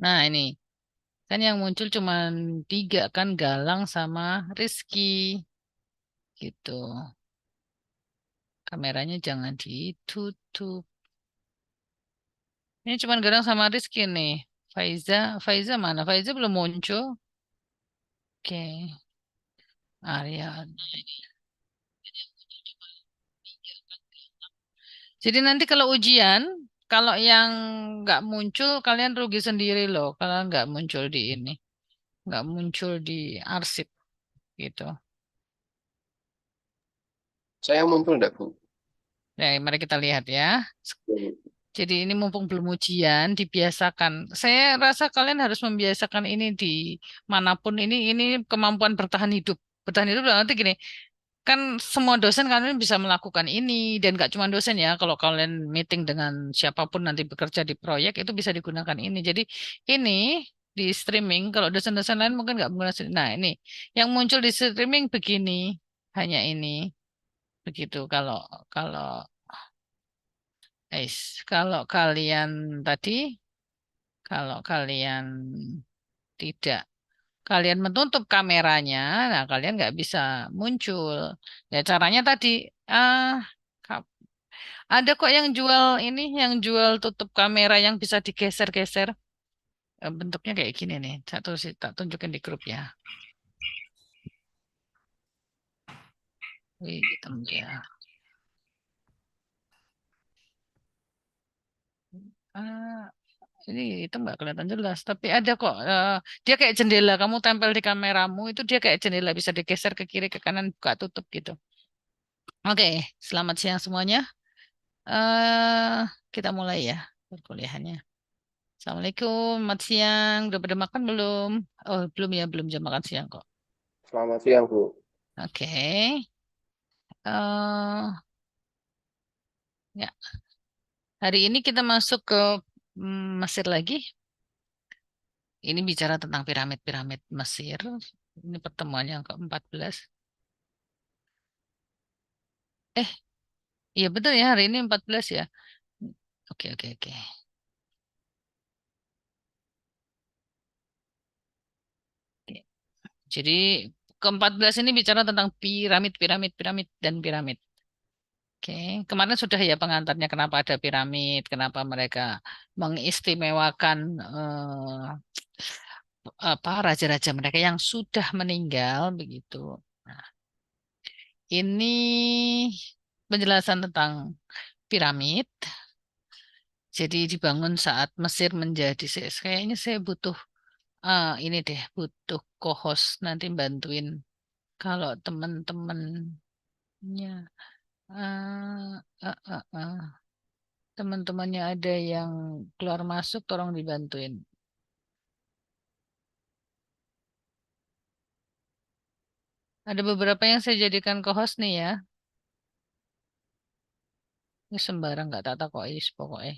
Nah, ini kan yang muncul cuma tiga kan, Galang sama Rizky gitu. Kameranya jangan ditutup. Ini cuma Galang sama Rizky nih. Faiza, Faiza mana? Faiza belum muncul. Oke, Arya. Jadi nanti kalau ujian, kalau yang nggak muncul, kalian rugi sendiri loh. Kalau nggak muncul di ini, nggak muncul di arsip gitu. Saya muncul enggak, Bu? Nah, mari kita lihat ya. Jadi ini mumpung belum ujian, dibiasakan. Saya rasa kalian harus membiasakan ini di manapun ini kemampuan bertahan hidup. Bertahan hidup dalam arti gini, kan semua dosen kalian bisa melakukan ini dan gak cuma dosen ya. Kalau kalian meeting dengan siapapun nanti bekerja di proyek itu bisa digunakan ini. Jadi ini di streaming, kalau dosen-dosen lain mungkin nggak menggunakan. Nah ini yang muncul di streaming begini, hanya ini begitu. Kalau kalau kalau kalian tadi, kalau kalian tidak, kalian menutup kameranya, nah kalian nggak bisa muncul. Ya caranya tadi, ah, kap- ada kok yang jual ini, yang jual tutup kamera yang bisa digeser-geser. Bentuknya kayak gini nih. Satu sih tak tunjukin di grup ya. Wih, hitam dia. Ah, ini itu nggak kelihatan jelas, tapi ada kok. Dia kayak jendela. Kamu tempel di kameramu itu dia kayak jendela bisa digeser ke kiri ke kanan buka tutup gitu. Oke, selamat siang semuanya. eh kita mulai ya perkuliahannya. Assalamualaikum, selamat siang. Udah pada makan belum? Oh, belum ya, belum jam makan siang kok. Selamat siang, Bu. Oke. eh ya, hari ini kita masuk ke Mesir lagi. Ini bicara tentang piramid-piramid Mesir. Ini pertemuan yang ke-14. Eh, iya betul ya, hari ini 14 ya. Oke, oke, oke. Oke. Jadi ke-14 ini bicara tentang piramid, piramid, piramid, dan piramid. Oke, kemarin sudah ya pengantarnya kenapa ada piramid, kenapa mereka mengistimewakan apa raja-raja mereka yang sudah meninggal begitu. Nah, ini penjelasan tentang piramid. Jadi dibangun saat Mesir menjadi kayaknya saya butuh ini deh, butuh co-host nanti bantuin kalau teman-temannya eh, eh, eh, eh, teman-temannya ada yang keluar masuk tolong dibantuin. Ada beberapa yang saya jadikan co-host nih ya. Ini sembarang nggak tak takois pokoknya.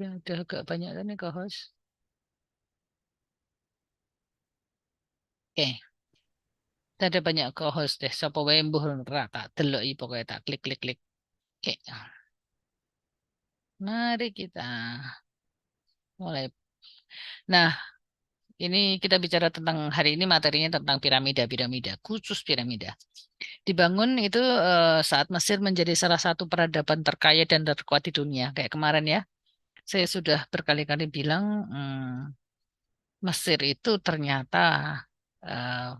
Ya udah agak banyak kan nih co-host. Oke, kita ada banyak co-host deh. Sapa wae mbuh ora tak delok iki pokoknya tak klik klik klik. Oke, mari kita mulai. Nah, ini kita bicara tentang hari ini materinya tentang piramida, piramida, khusus piramida. Dibangun itu saat Mesir menjadi salah satu peradaban terkaya dan terkuat di dunia. Kayak kemarin ya, saya sudah berkali-kali bilang Mesir itu ternyata eh,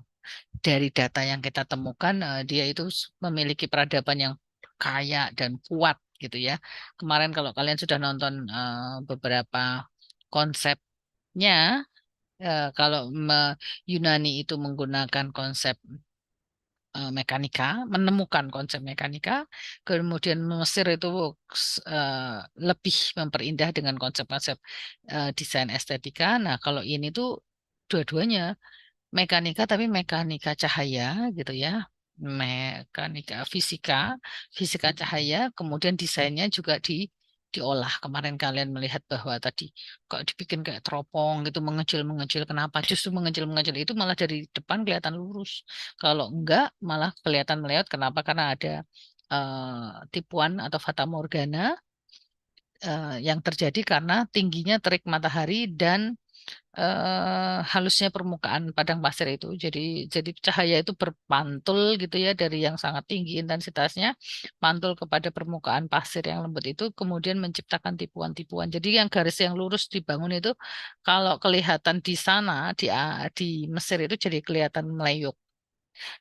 dari data yang kita temukan dia itu memiliki peradaban yang kaya dan kuat gitu ya. Kemarin kalau kalian sudah nonton beberapa konsepnya, kalau Yunani itu menggunakan konsep mekanika, menemukan konsep mekanika, kemudian Mesir itu lebih memperindah dengan konsep-konsep desain estetika. Nah, kalau ini tuh dua-duanya mekanika tapi mekanika cahaya gitu ya. Mekanika fisika, fisika cahaya, kemudian desainnya juga di diolah. Kemarin kalian melihat bahwa tadi kok dibikin kayak teropong gitu, mengecil-mengecil. Kenapa? Justru mengecil-mengecil itu malah dari depan kelihatan lurus. Kalau enggak malah kelihatan meleot. Kenapa? Karena ada tipuan atau fata morgana yang terjadi karena tingginya terik matahari dan halusnya permukaan padang pasir itu. Jadi cahaya itu berpantul gitu ya dari yang sangat tinggi intensitasnya mantul kepada permukaan pasir yang lembut itu kemudian menciptakan tipuan-tipuan. Jadi yang garis yang lurus dibangun itu kalau kelihatan di sana di Mesir itu jadi kelihatan meliuk.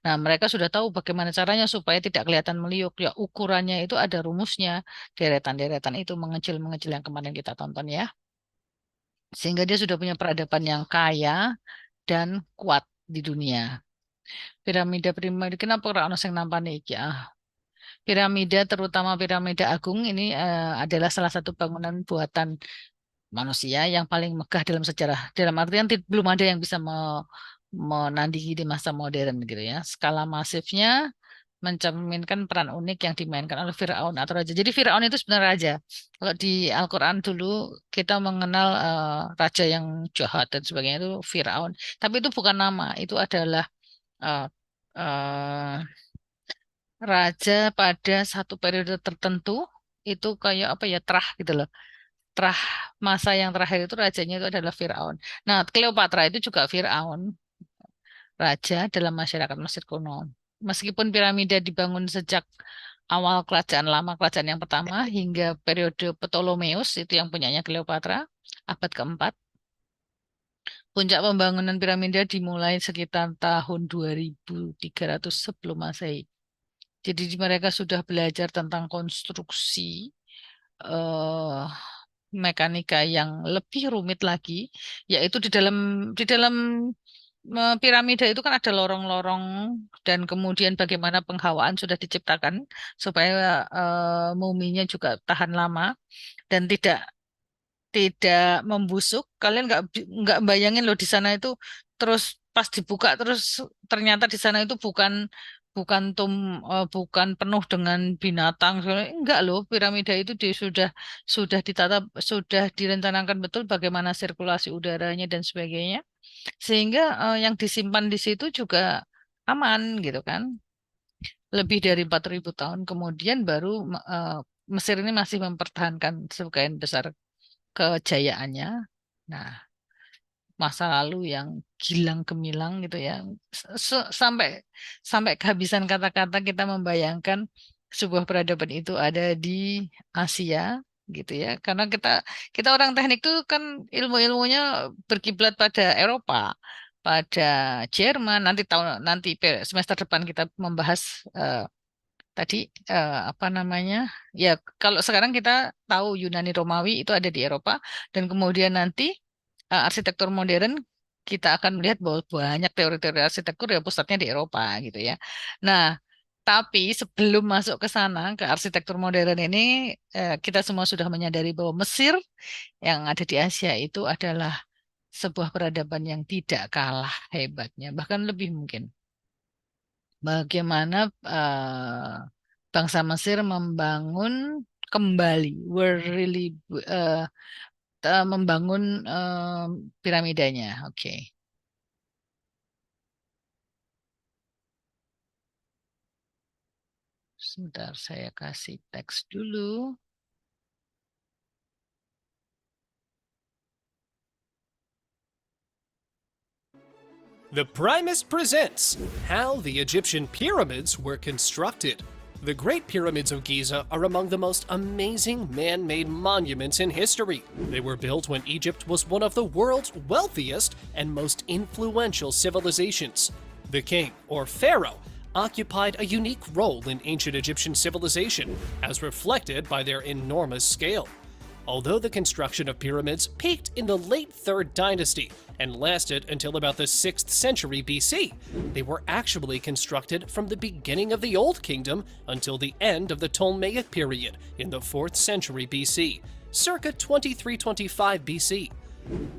Nah, mereka sudah tahu bagaimana caranya supaya tidak kelihatan meliuk. Ya, ukurannya itu ada rumusnya. Deretan-deretan itu mengecil-mengecil yang kemarin kita tonton ya. Sehingga dia sudah punya peradaban yang kaya dan kuat di dunia. Piramida-piramida kenapa ora ono sing nampani iki? Piramida terutama piramida Agung ini adalah salah satu bangunan buatan manusia yang paling megah dalam sejarah. Dalam artian belum ada yang bisa menandingi di masa modern gitu ya. Skala masifnya mencerminkan peran unik yang dimainkan oleh Firaun atau raja. Jadi Firaun itu sebenarnya raja. Kalau di Al-Quran dulu kita mengenal raja yang jahat dan sebagainya itu Firaun. Tapi itu bukan nama, itu adalah eh, eh, raja pada satu periode tertentu itu kayak apa ya terah gitu loh. Terah masa yang terakhir itu rajanya itu adalah Firaun. Nah, Cleopatra itu juga Firaun, raja dalam masyarakat Mesir kuno. Meskipun piramida dibangun sejak awal kerajaan lama, kerajaan yang pertama hingga periode Ptolemeus itu yang punyanya Cleopatra, abad keempat. Puncak pembangunan piramida dimulai sekitar tahun 2300 sebelum Masehi. Jadi mereka sudah belajar tentang konstruksi eh, mekanika yang lebih rumit lagi, yaitu di dalam piramida itu kan ada lorong-lorong dan kemudian bagaimana penghawaan sudah diciptakan supaya muminya juga tahan lama dan tidak membusuk. Kalian nggak bayangin loh di sana itu terus pas dibuka terus ternyata di sana itu bukan bukan bukan penuh dengan binatang. Enggak loh, piramida itu sudah ditata, sudah direncanakan betul bagaimana sirkulasi udaranya dan sebagainya. Sehingga yang disimpan di situ juga aman gitu kan. Lebih dari 4.000 tahun kemudian baru Mesir ini masih mempertahankan sebagian besar kejayaannya. Nah, masa lalu yang gilang gemilang gitu ya. Sampai sampai kehabisan kata-kata kita membayangkan sebuah peradaban itu ada di Asia gitu ya. Karena kita kita orang teknik tuh kan ilmu-ilmunya berkiblat pada Eropa, pada Jerman. Semester depan kita membahas tadi apa namanya? Ya, kalau sekarang kita tahu Yunani Romawi itu ada di Eropa dan kemudian nanti arsitektur modern kita akan melihat bahwa banyak teori-teori arsitektur ya pusatnya di Eropa gitu ya. Nah, tapi sebelum masuk ke sana ke arsitektur modern ini kita semua sudah menyadari bahwa Mesir yang ada di Asia itu adalah sebuah peradaban yang tidak kalah hebatnya, bahkan lebih mungkin. Bagaimana bangsa Mesir membangun kembali, were really eh, membangun piramidanya. Oke, sebentar saya kasih teks dulu. The Primus presents how the Egyptian pyramids were constructed. The Great Pyramids of Giza are among the most amazing man-made monuments in history. They were built when Egypt was one of the world's wealthiest and most influential civilizations. The king, or pharaoh, occupied a unique role in ancient Egyptian civilization, as reflected by their enormous scale. Although the construction of pyramids peaked in the late 3rd dynasty and lasted until about the 6th century BC, they were actually constructed from the beginning of the Old Kingdom until the end of the Ptolemaic period in the 4th century BC, circa 2325 BC.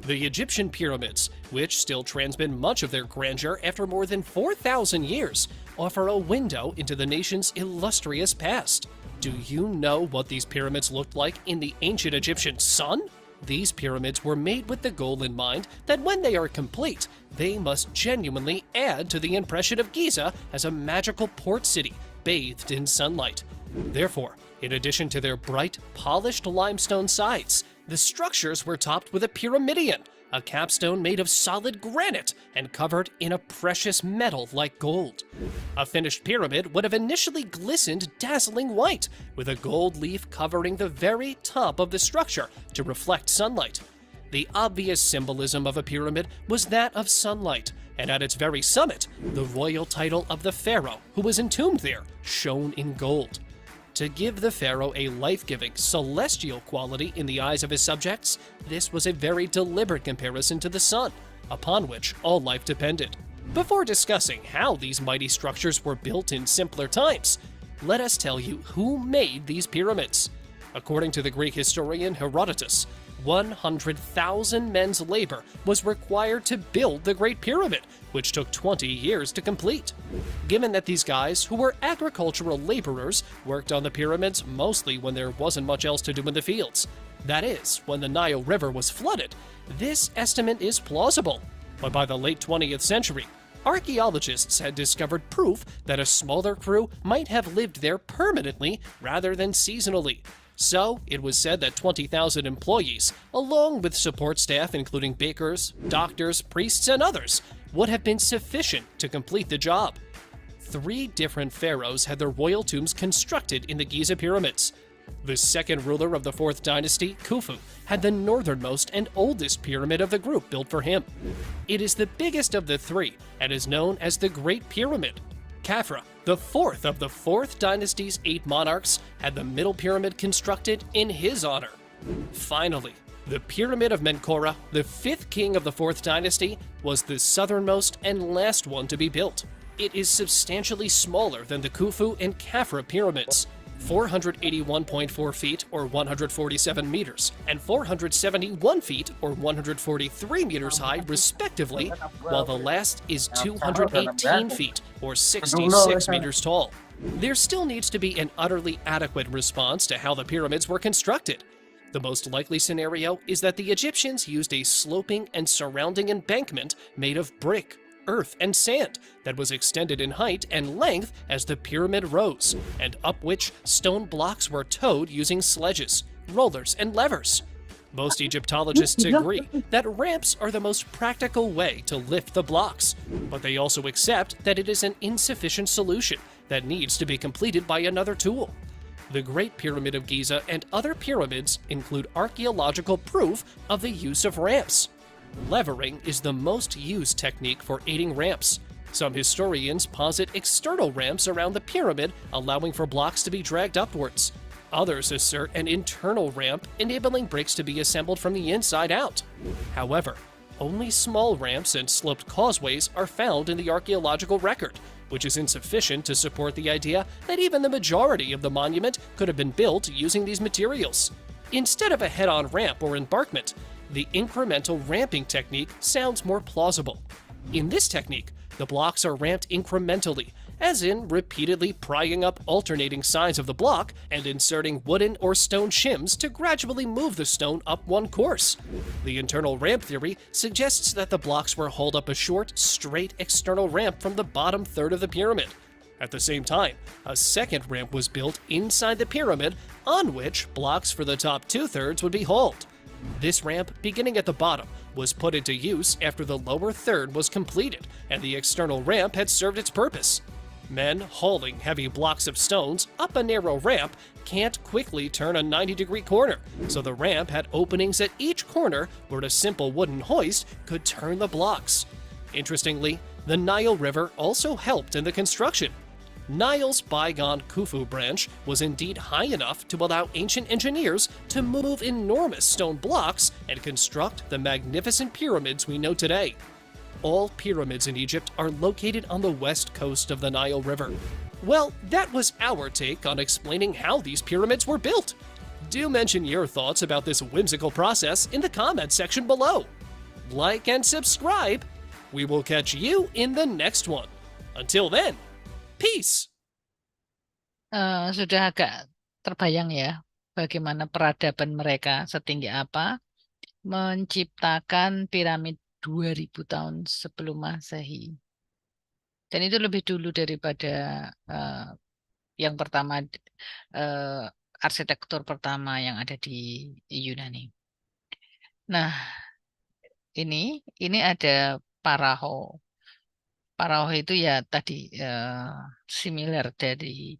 The Egyptian pyramids, which still transmit much of their grandeur after more than 4,000 years, offer a window into the nation's illustrious past. Do you know what these pyramids looked like in the ancient Egyptian sun? These pyramids were made with the goal in mind that when they are complete, they must genuinely add to the impression of Giza as a magical port city bathed in sunlight. Therefore, in addition to their bright, polished limestone sides, the structures were topped with a pyramidion, a capstone made of solid granite and covered in a precious metal like gold. A finished pyramid would have initially glistened dazzling white, with a gold leaf covering the very top of the structure to reflect sunlight. The obvious symbolism of a pyramid was that of sunlight, and at its very summit, the royal title of the pharaoh who was entombed there shone in gold. To give the pharaoh a life-giving, celestial quality in the eyes of his subjects, this was a very deliberate comparison to the sun, upon which all life depended. Before discussing how these mighty structures were built in simpler times, let us tell you who made these pyramids. According to the Greek historian Herodotus, 100,000 men's labor was required to build the Great Pyramid, which took 20 years to complete. Given that these guys, who were agricultural laborers, worked on the pyramids mostly when there wasn't much else to do in the fields, that is, when the Nile River was flooded, this estimate is plausible. But by the late 20th century, archaeologists had discovered proof that a smaller crew might have lived there permanently rather than seasonally. So, it was said that 20,000 employees, along with support staff including bakers, doctors, priests, and others, would have been sufficient to complete the job. 3 different pharaohs had their royal tombs constructed in the Giza pyramids. The second ruler of the 4th dynasty, Khufu, had the northernmost and oldest pyramid of the group built for him. It is the biggest of the 3 and is known as the Great Pyramid. Khafra, the 4th of the 4th dynasty's 8 monarchs, had the middle pyramid constructed in his honor. Finally, the Pyramid of Menkaure, the 5th king of the 4th dynasty, was the southernmost and last one to be built. It is substantially smaller than the Khufu and Khafra pyramids, 481.4 feet or 147 meters, and 471 feet or 143 meters high respectively, while the last is 218 feet or 66 meters tall. There still needs to be an utterly adequate response to how the pyramids were constructed. The most likely scenario is that the Egyptians used a sloping and surrounding embankment made of brick, earth, and sand that was extended in height and length as the pyramid rose, and up which stone blocks were towed using sledges, rollers, and levers. Most Egyptologists agree that ramps are the most practical way to lift the blocks, but they also accept that it is an insufficient solution that needs to be completed by another tool. The Great Pyramid of Giza and other pyramids include archaeological proof of the use of ramps. Levering is the most used technique for aiding ramps. Some historians posit external ramps around the pyramid, allowing for blocks to be dragged upwards. Others assert an internal ramp, enabling bricks to be assembled from the inside out. However, only small ramps and sloped causeways are found in the archaeological record, which is insufficient to support the idea that even the majority of the monument could have been built using these materials. Instead of a head-on ramp or embankment, the incremental ramping technique sounds more plausible. In this technique, the blocks are ramped incrementally, as in repeatedly prying up alternating sides of the block and inserting wooden or stone shims to gradually move the stone up one course. The internal ramp theory suggests that the blocks were hauled up a short, straight external ramp from the bottom third of the pyramid. At the same time, a second ramp was built inside the pyramid on which blocks for the top 2/3 would be hauled. This ramp, beginning at the bottom, was put into use after the lower third was completed and the external ramp had served its purpose. Men hauling heavy blocks of stones up a narrow ramp can't quickly turn a 90-degree corner, so the ramp had openings at each corner where a simple wooden hoist could turn the blocks. Interestingly, the Nile River also helped in the construction. Nile's bygone Khufu branch was indeed high enough to allow ancient engineers to move enormous stone blocks and construct the magnificent pyramids we know today. All pyramids in Egypt are located on the west coast of the Nile River. Well, that was our take on explaining how these pyramids were built. Do mention your thoughts about this whimsical process in the comments section below. Like and subscribe. We will catch you in the next one. Until then, peace! Sudah agak terbayang ya bagaimana peradaban mereka setinggi apa menciptakan piramid 2000 tahun sebelum Masehi. Dan itu lebih dulu daripada eh, yang pertama eh, arsitektur pertama yang ada di Yunani. Nah, ini ada Paraho. Paraho itu ya tadi similar dari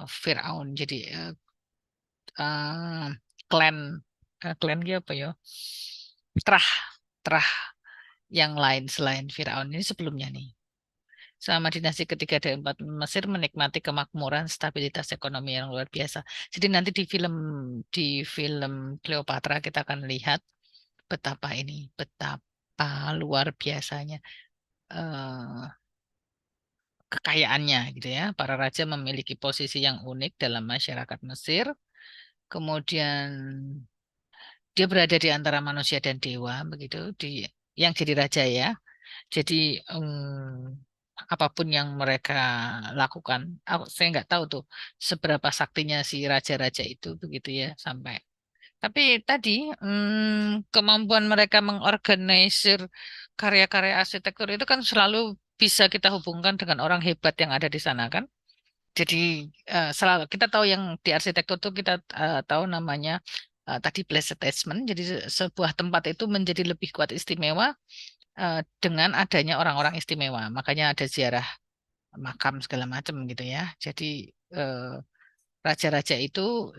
Firaun. Jadi eh, klan klan dia apa ya? Terah, terah yang lain selain Firaun ini sebelumnya nih. Selama dinasti ketiga dan empat Mesir menikmati kemakmuran, stabilitas ekonomi yang luar biasa. Jadi nanti di film Cleopatra kita akan lihat betapa luar biasanya eh, kekayaannya gitu ya. Para raja memiliki posisi yang unik dalam masyarakat Mesir. Kemudian dia berada di antara manusia dan dewa begitu yang jadi raja ya. Jadi apapun yang mereka lakukan, saya nggak tahu tuh seberapa saktinya si raja-raja itu begitu ya sampai. Tapi tadi kemampuan mereka mengorganisir karya-karya arsitektur itu kan selalu bisa kita hubungkan dengan orang hebat yang ada di sana kan. Jadi selalu kita tahu yang di arsitektur itu kita tahu namanya tadi place attachment. Jadi sebuah tempat itu menjadi lebih kuat istimewa dengan adanya orang-orang istimewa. Makanya ada ziarah makam segala macam gitu ya. Jadi eh, raja-raja itu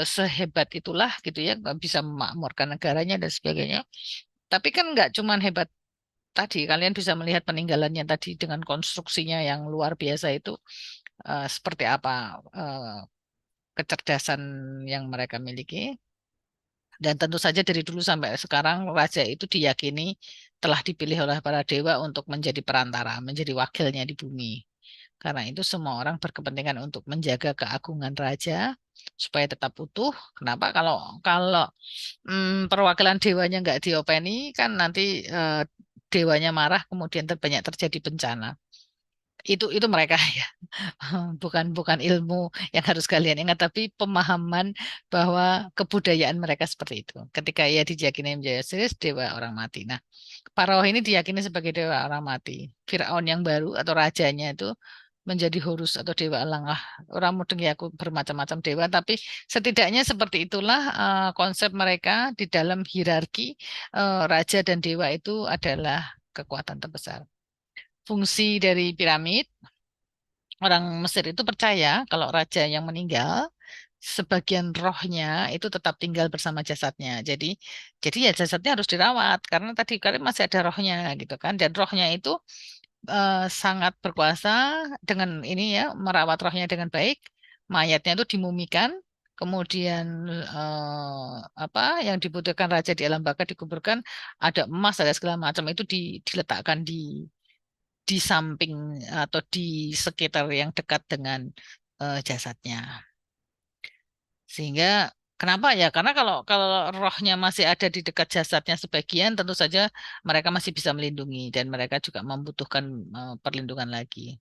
sehebat itulah gitu ya, nggak bisa memakmurkan negaranya dan sebagainya. Tapi kan nggak cuman hebat tadi, kalian bisa melihat peninggalannya tadi dengan konstruksinya yang luar biasa itu seperti apa kecerdasan yang mereka miliki. Dan tentu saja dari dulu sampai sekarang raja itu diyakini telah dipilih oleh para dewa untuk menjadi perantara, menjadi wakilnya di bumi. Karena itu semua orang berkepentingan untuk menjaga keagungan raja supaya tetap utuh. Kenapa? Kalau kalau perwakilan dewanya nggak diopeni, kan nanti dewanya marah, kemudian banyak terjadi bencana. Itu mereka ya. Bukan bukan ilmu yang harus kalian ingat, tapi pemahaman bahwa kebudayaan mereka seperti itu. Ketika ia diyakini menjadi serius, dewa orang mati. Nah, Pharaoh ini diyakini sebagai dewa orang mati. Firaun yang baru atau rajanya itu menjadi Horus atau dewa elang lah. Orang mudeng ya aku bermacam-macam dewa, tapi setidaknya seperti itulah konsep mereka di dalam hierarki raja dan dewa itu adalah kekuatan terbesar. Fungsi dari piramid, orang Mesir itu percaya kalau raja yang meninggal, sebagian rohnya itu tetap tinggal bersama jasadnya. Jadi ya jasadnya harus dirawat karena tadi kan masih ada rohnya gitu kan. Dan rohnya itu sangat berkuasa dengan ini ya merawat rohnya dengan baik. Mayatnya itu dimumikan, kemudian apa yang dibutuhkan raja di alam baka dikuburkan, ada emas, ada segala macam itu diletakkan di samping atau di sekitar yang dekat dengan jasadnya. Sehingga kenapa ya? Karena kalau kalau rohnya masih ada di dekat jasadnya sebagian, tentu saja mereka masih bisa melindungi dan mereka juga membutuhkan perlindungan lagi.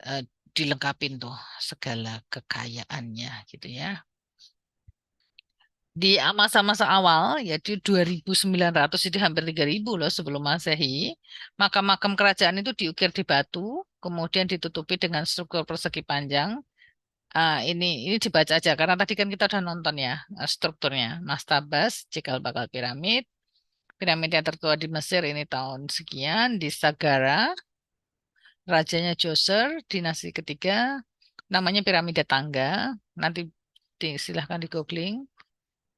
Eh, Dilengkapin tuh segala kekayaannya gitu ya. Di masa-masa awal, yaitu 2900 itu hampir 3000 loh sebelum Masehi, makam-makam kerajaan itu diukir di batu, kemudian ditutupi dengan struktur persegi panjang. Ini dibaca aja karena tadi kan kita udah nonton ya strukturnya. Mastabas, cikal bakal piramid. Piramid yang tertua di Mesir ini tahun sekian. Di Sagara, rajanya Djoser, dinasti ketiga. Namanya piramida tangga. Nanti silahkan di googling.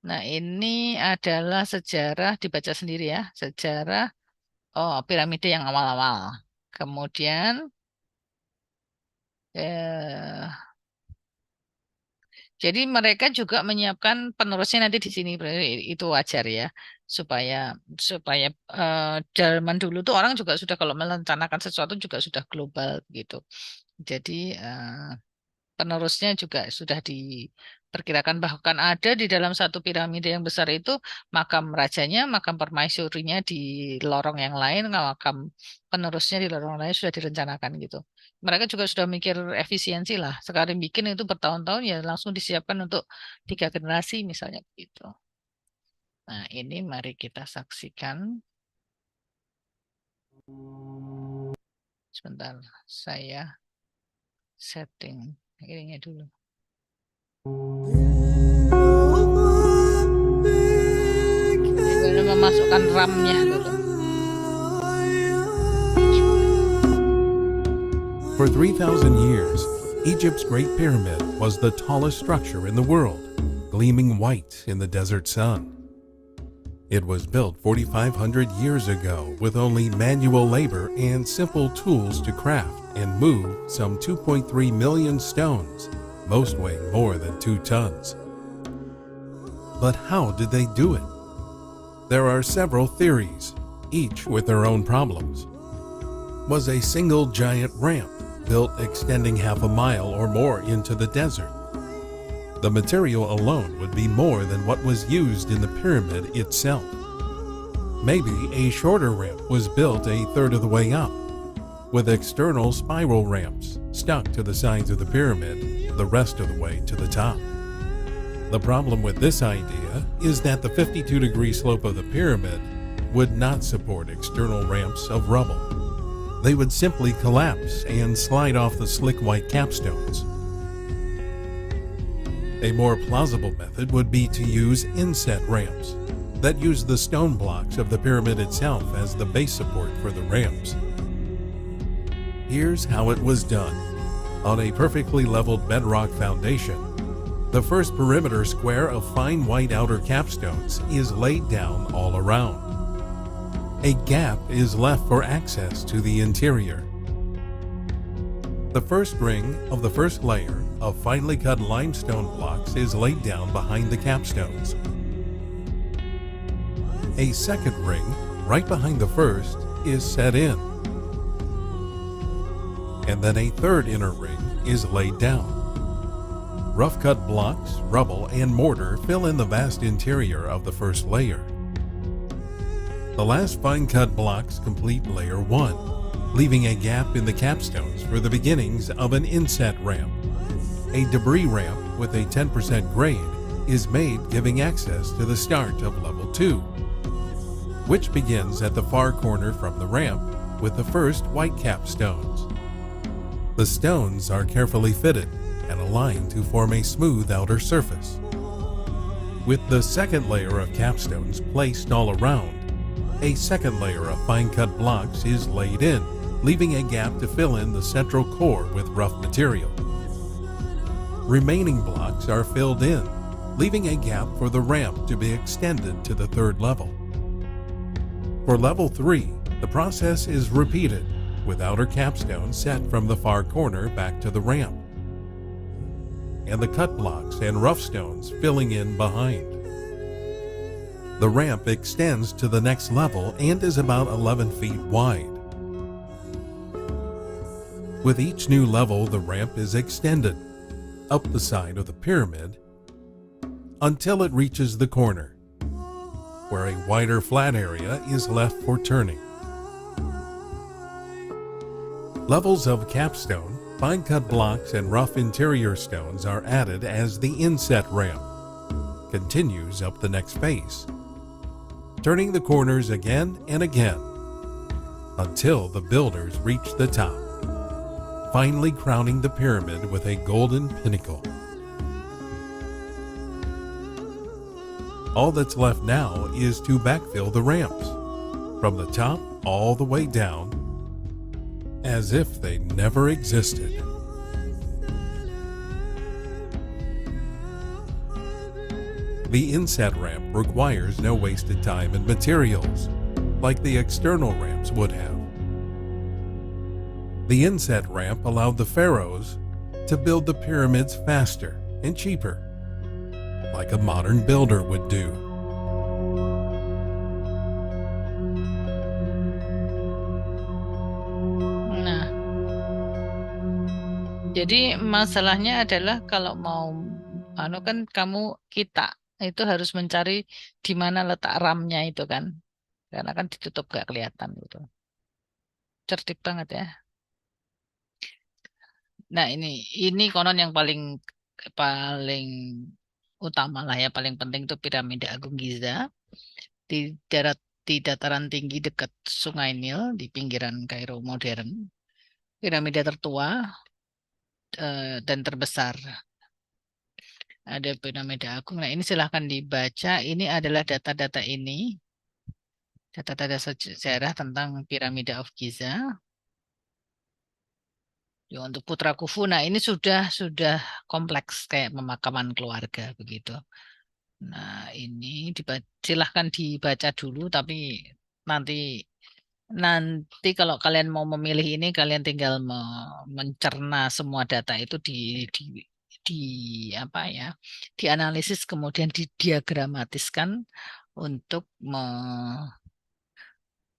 Nah ini adalah sejarah, dibaca sendiri ya. Sejarah piramida yang awal-awal. Kemudian eh, jadi mereka juga menyiapkan penerusnya nanti di sini, berarti itu wajar ya, supaya supaya zaman dulu tuh orang juga sudah kalau merencanakan sesuatu juga sudah global gitu. Jadi penerusnya juga sudah diperkirakan bahkan ada di dalam satu piramida yang besar itu makam rajanya, makam permaisurinya di lorong yang lain, makam penerusnya di lorong lain sudah direncanakan gitu. Mereka juga sudah mikir efisiensi lah. Sekarang bikin itu bertahun-tahun ya langsung disiapkan untuk 3 generasi misalnya gitu. Nah, ini mari kita saksikan. Sebentar, saya setting ininya dulu. Ini memasukkan RAM-nya dulu. For 3,000 years, Egypt's Great Pyramid was the tallest structure in the world, gleaming white in the desert sun. It was built 4,500 years ago with only manual labor and simple tools to craft and move some 2.3 million stones, most weighing more than 2 tons. But how did they do it? There are several theories, each with their own problems. Was a single giant ramp built extending half a mile or more into the desert? The material alone would be more than what was used in the pyramid itself. Maybe a shorter ramp was built a third of the way up, with external spiral ramps stuck to the sides of the pyramid the rest of the way to the top. The problem with this idea is that the 52-degree slope of the pyramid would not support external ramps of rubble. They would simply collapse and slide off the slick white capstones. A more plausible method would be to use inset ramps that use the stone blocks of the pyramid itself as the base support for the ramps. Here's how it was done. On a perfectly leveled bedrock foundation, the first perimeter square of fine white outer capstones is laid down all around. A gap is left for access to the interior. The first ring of the first layer of finely cut limestone blocks is laid down behind the capstones. A second ring, right behind the first, is set in. And then a third inner ring is laid down. Rough-cut blocks, rubble, and mortar fill in the vast interior of the first layer. The last fine-cut blocks complete layer 1, leaving a gap in the capstones for the beginnings of an inset ramp. A debris ramp with a 10% grade is made, giving access to the start of level 2, which begins at the far corner from the ramp with the first white capstones. The stones are carefully fitted and aligned to form a smooth outer surface. With the second layer of capstones placed all around, a second layer of fine-cut blocks is laid in, leaving a gap to fill in the central core with rough material. Remaining blocks are filled in, leaving a gap for the ramp to be extended to the third level. For level 3, the process is repeated, with outer capstones set from the far corner back to the ramp, and the cut blocks and rough stones filling in behind. The ramp extends to the next level and is about 11 feet wide. With each new level, the ramp is extended up the side of the pyramid until it reaches the corner, where a wider flat area is left for turning. Levels of capstone, fine-cut blocks, and rough interior stones are added as the inset ramp continues up the next face, turning the corners again and again until the builders reach the top, finally crowning the pyramid with a golden pinnacle. All that's left now is to backfill the ramps from the top all the way down, as if they never existed. The inset ramp requires no wasted time and materials, like the external ramps would have. The inset ramp allowed the pharaohs to build the pyramids faster and cheaper, like a modern builder would do. Nah, jadi masalahnya adalah kalau mau kan kita itu harus mencari di mana letak RAM-nya itu kan. Karena kan ditutup gak kelihatan gitu. Cerdik banget ya. Nah, ini konon yang paling paling utama lah ya, paling penting itu piramida Agung Giza di darat di dataran tinggi dekat Sungai Nil di pinggiran Kairo modern. Piramida tertua dan terbesar. Ada piramida Agung. Nah, ini silahkan dibaca. Ini adalah data-data ini, data-data sejarah tentang piramida of Giza. Ya, untuk Putra Khufu, nah ini sudah kompleks kayak pemakaman keluarga begitu. Nah, ini silahkan dibaca dulu, tapi nanti nanti kalau kalian mau memilih ini, kalian tinggal mencerna semua data itu di di apa ya, dianalisis kemudian didiagramatiskan untuk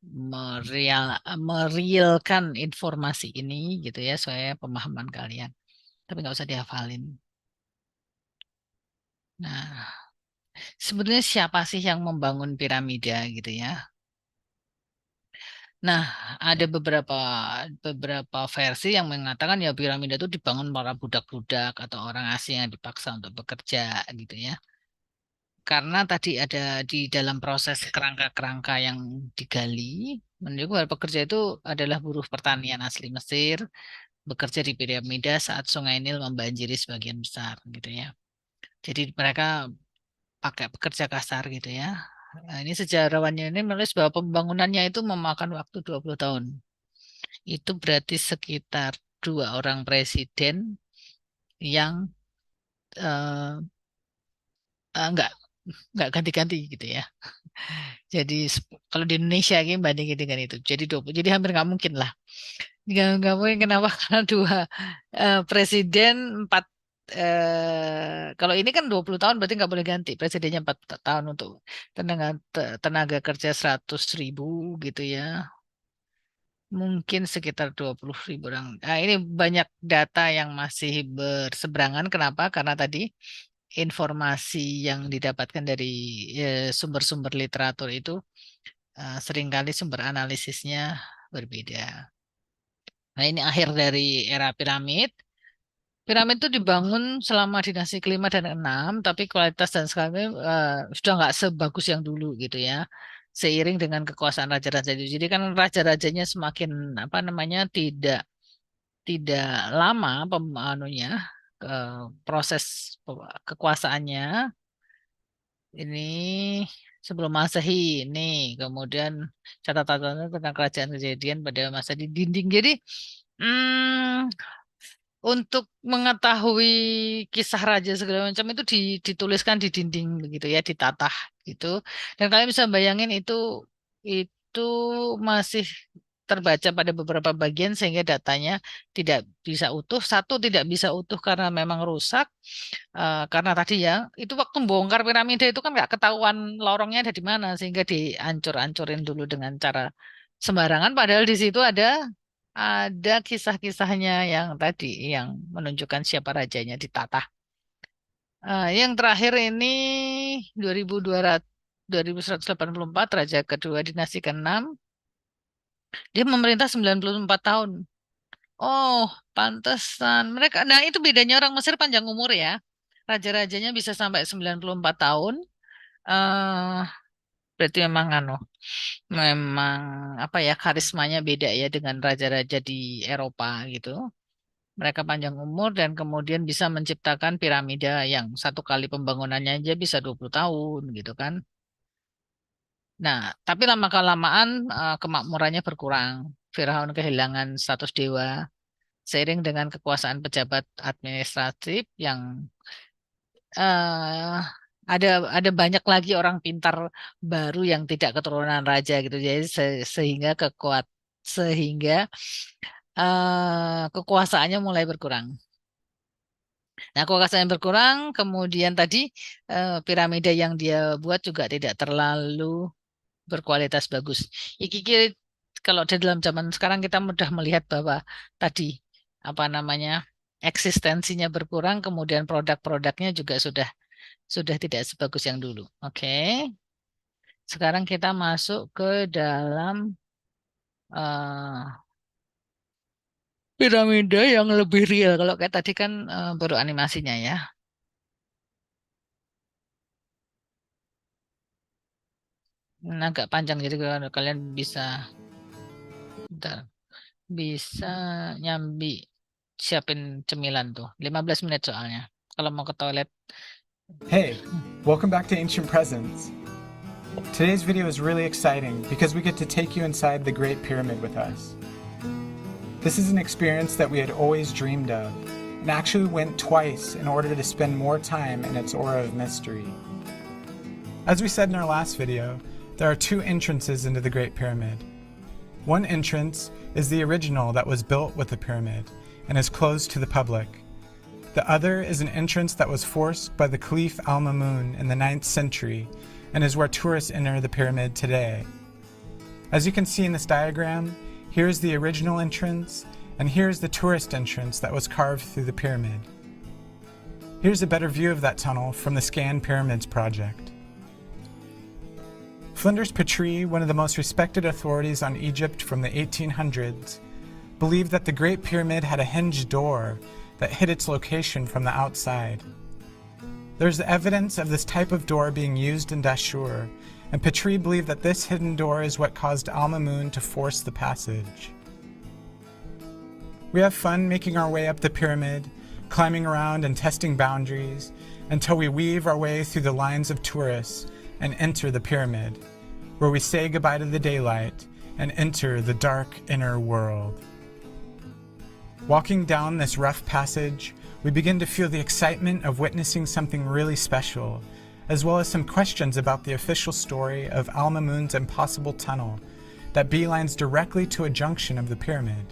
merealkan informasi ini gitu ya, supaya pemahaman kalian. Tapi nggak usah dihafalin. Nah, sebenarnya siapa sih yang membangun piramida gitu ya? Nah, ada beberapa versi yang mengatakan ya piramida itu dibangun para budak-budak atau orang asing yang dipaksa untuk bekerja gitu ya. Karena tadi ada di dalam proses kerangka-kerangka yang digali, menunjukkan bahwa pekerja itu adalah buruh pertanian asli Mesir, bekerja di piramida saat Sungai Nil membanjiri sebagian besar gitu ya. Jadi mereka pakai pekerja kasar gitu ya. Nah, ini sejarawannya ini menulis bahwa pembangunannya itu memakan waktu 20 tahun. Itu berarti sekitar 2 orang presiden yang eh, nggak ganti-ganti gitu ya. Jadi kalau di Indonesia ini bandingin dengan itu. Jadi 20, jadi hampir nggak mungkin lah. Nggak mungkin kenapa? Karena presiden empat kalau ini kan 20 tahun berarti nggak boleh ganti. Presidennya 4 tahun untuk tenaga kerja 100.000 gitu ya. Mungkin sekitar 20.000 orang. Nah, ini banyak data yang masih berseberangan. Kenapa? Karena tadi informasi yang didapatkan dari sumber-sumber literatur itu seringkali sumber analisisnya berbeda. Nah, ini akhir dari era piramid. Piramid itu dibangun selama dinasti kelima dan enam, tapi kualitas dan skalanya sudah nggak sebagus yang dulu gitu ya. Seiring dengan kekuasaan raja-raja itu. Jadi kan raja-rajanya semakin apa namanya tidak lama proses kekuasaannya ini sebelum Masehi ini kemudian catatan tentang kerajaan kejadian pada masa di dinding. Jadi hmm, untuk mengetahui kisah raja segala macam itu dituliskan di dinding begitu ya, ditatah gitu. Dan kalian bisa bayangin itu masih terbaca pada beberapa bagian sehingga datanya tidak bisa utuh. Satu tidak bisa utuh karena memang rusak. Karena tadi ya itu waktu bongkar piramida itu kan nggak ketahuan lorongnya ada di mana sehingga dihancur-hancurin dulu dengan cara sembarangan. Padahal di situ ada kisah-kisahnya yang tadi yang menunjukkan siapa rajanya ditata. Yang terakhir ini 2200 2184 raja kedua dinasti ke-6. Dia memerintah 94 tahun. Oh, pantesan. Mereka, nah itu bedanya orang Mesir panjang umur ya. Raja-rajanya bisa sampai 94 tahun. eh Berarti memang apa ya karismanya beda ya dengan raja-raja di Eropa gitu. Mereka panjang umur dan kemudian bisa menciptakan piramida yang satu kali pembangunannya aja bisa 20 tahun gitu kan. Nah, tapi lama-kelamaan kemakmurannya berkurang. Firaun kehilangan status dewa seiring dengan kekuasaan pejabat administratif yang eh ada banyak lagi orang pintar baru yang tidak keturunan raja gitu. Jadi sehingga kekuasaannya mulai berkurang. Nah, kekuasaan berkurang, kemudian tadi piramida yang dia buat juga tidak terlalu berkualitas bagus. Iki kalau di dalam zaman sekarang kita mudah melihat bahwa tadi apa namanya eksistensinya berkurang, kemudian produk-produknya juga sudah tidak sebagus yang dulu. Oke, sekarang kita masuk ke dalam uh, piramida yang lebih real. Kalau kayak tadi kan baru animasinya ya. Agak panjang jadi kalau kalian bisa bentar, bisa nyambi siapin cemilan tuh. 15 menit soalnya. Kalau mau ke toilet. Hey, welcome back to Ancient Presence. Today's video is really exciting because we get to take you inside the Great Pyramid with us. This is an experience that we had always dreamed of, and actually went twice in order to spend more time in its aura of mystery. As we said in our last video, there are two entrances into the Great Pyramid. One entrance is the original that was built with the pyramid and is closed to the public. The other is an entrance that was forced by the Caliph al-Mamun in the 9th century and is where tourists enter the pyramid today. As you can see in this diagram, here's the original entrance, and here's the tourist entrance that was carved through the pyramid. Here's a better view of that tunnel from the Scan Pyramids project. Flinders Petrie, one of the most respected authorities on Egypt from the 1800s, believed that the Great Pyramid had a hinged door that hid its location from the outside. There's evidence of this type of door being used in Dashur, and Petrie believed that this hidden door is what caused Al-Mamun to force the passage. We have fun making our way up the pyramid, climbing around and testing boundaries, until we weave our way through the lines of tourists and enter the pyramid, where we say goodbye to the daylight and enter the dark inner world. Walking down this rough passage, we begin to feel the excitement of witnessing something really special, as well as some questions about the official story of Al-Mamun's impossible tunnel that beelines directly to a junction of the pyramid.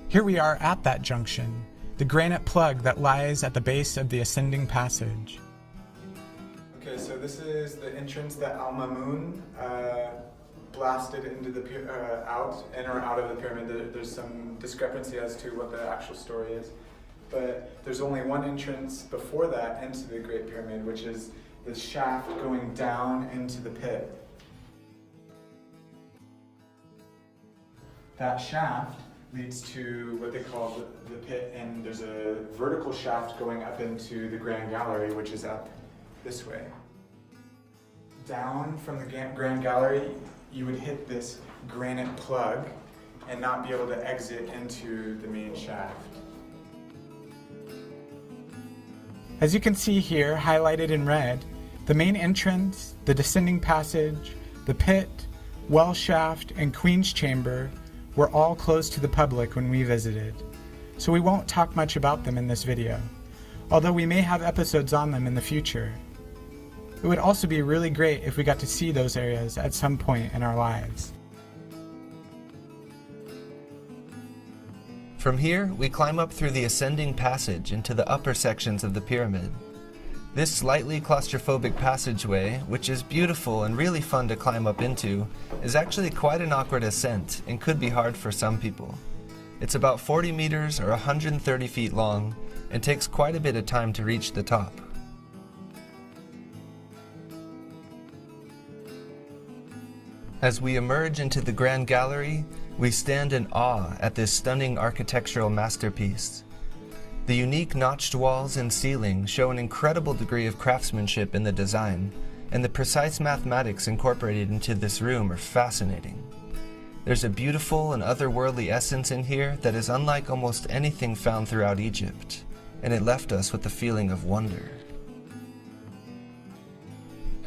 Here we are at that junction, the granite plug that lies at the base of the ascending passage. Okay, so this is the entrance that Al-Mamun blasted into the in or out of the pyramid. There's some discrepancy as to what the actual story is, but there's only one entrance before that into the Great Pyramid, which is the shaft going down into the pit. That shaft leads to what they call the pit, and there's a vertical shaft going up into the Grand Gallery, which is up this way. Down from the Grand Gallery, you would hit this granite plug and not be able to exit into the main shaft. As you can see here, highlighted in red, the main entrance, the descending passage, the pit, well shaft, and Queen's Chamber were all closed to the public when we visited, so we won't talk much about them in this video, although we may have episodes on them in the future. It would also be really great if we got to see those areas at some point in our lives. From here, we climb up through the ascending passage into the upper sections of the pyramid. This slightly claustrophobic passageway, which is beautiful and really fun to climb up into, is actually quite an awkward ascent and could be hard for some people. It's about 40 meters or 130 feet long and takes quite a bit of time to reach the top. As we emerge into the Grand Gallery, we stand in awe at this stunning architectural masterpiece. The unique notched walls and ceiling show an incredible degree of craftsmanship in the design, and the precise mathematics incorporated into this room are fascinating. There's a beautiful and otherworldly essence in here that is unlike almost anything found throughout Egypt, and it left us with a feeling of wonder.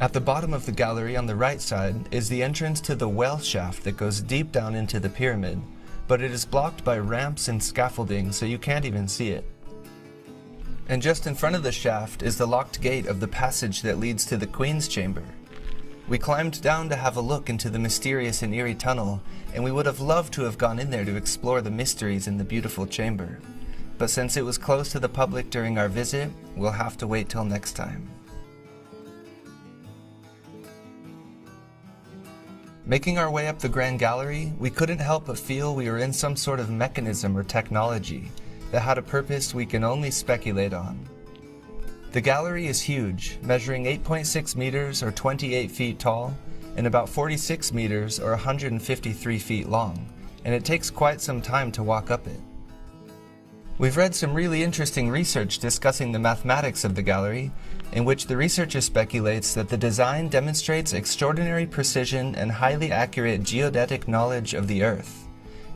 At the bottom of the gallery on the right side is the entrance to the well shaft that goes deep down into the pyramid, but it is blocked by ramps and scaffolding, so you can't even see it. And just in front of the shaft is the locked gate of the passage that leads to the Queen's Chamber. We climbed down to have a look into the mysterious and eerie tunnel, and we would have loved to have gone in there to explore the mysteries in the beautiful chamber. But since it was closed to the public during our visit, we'll have to wait till next time. Making our way up the Grand Gallery, we couldn't help but feel we were in some sort of mechanism or technology that had a purpose we can only speculate on. The gallery is huge, measuring 8.6 meters or 28 feet tall, and about 46 meters or 153 feet long, and it takes quite some time to walk up it. We've read some really interesting research discussing the mathematics of the gallery, in which the researcher speculates that the design demonstrates extraordinary precision and highly accurate geodetic knowledge of the Earth.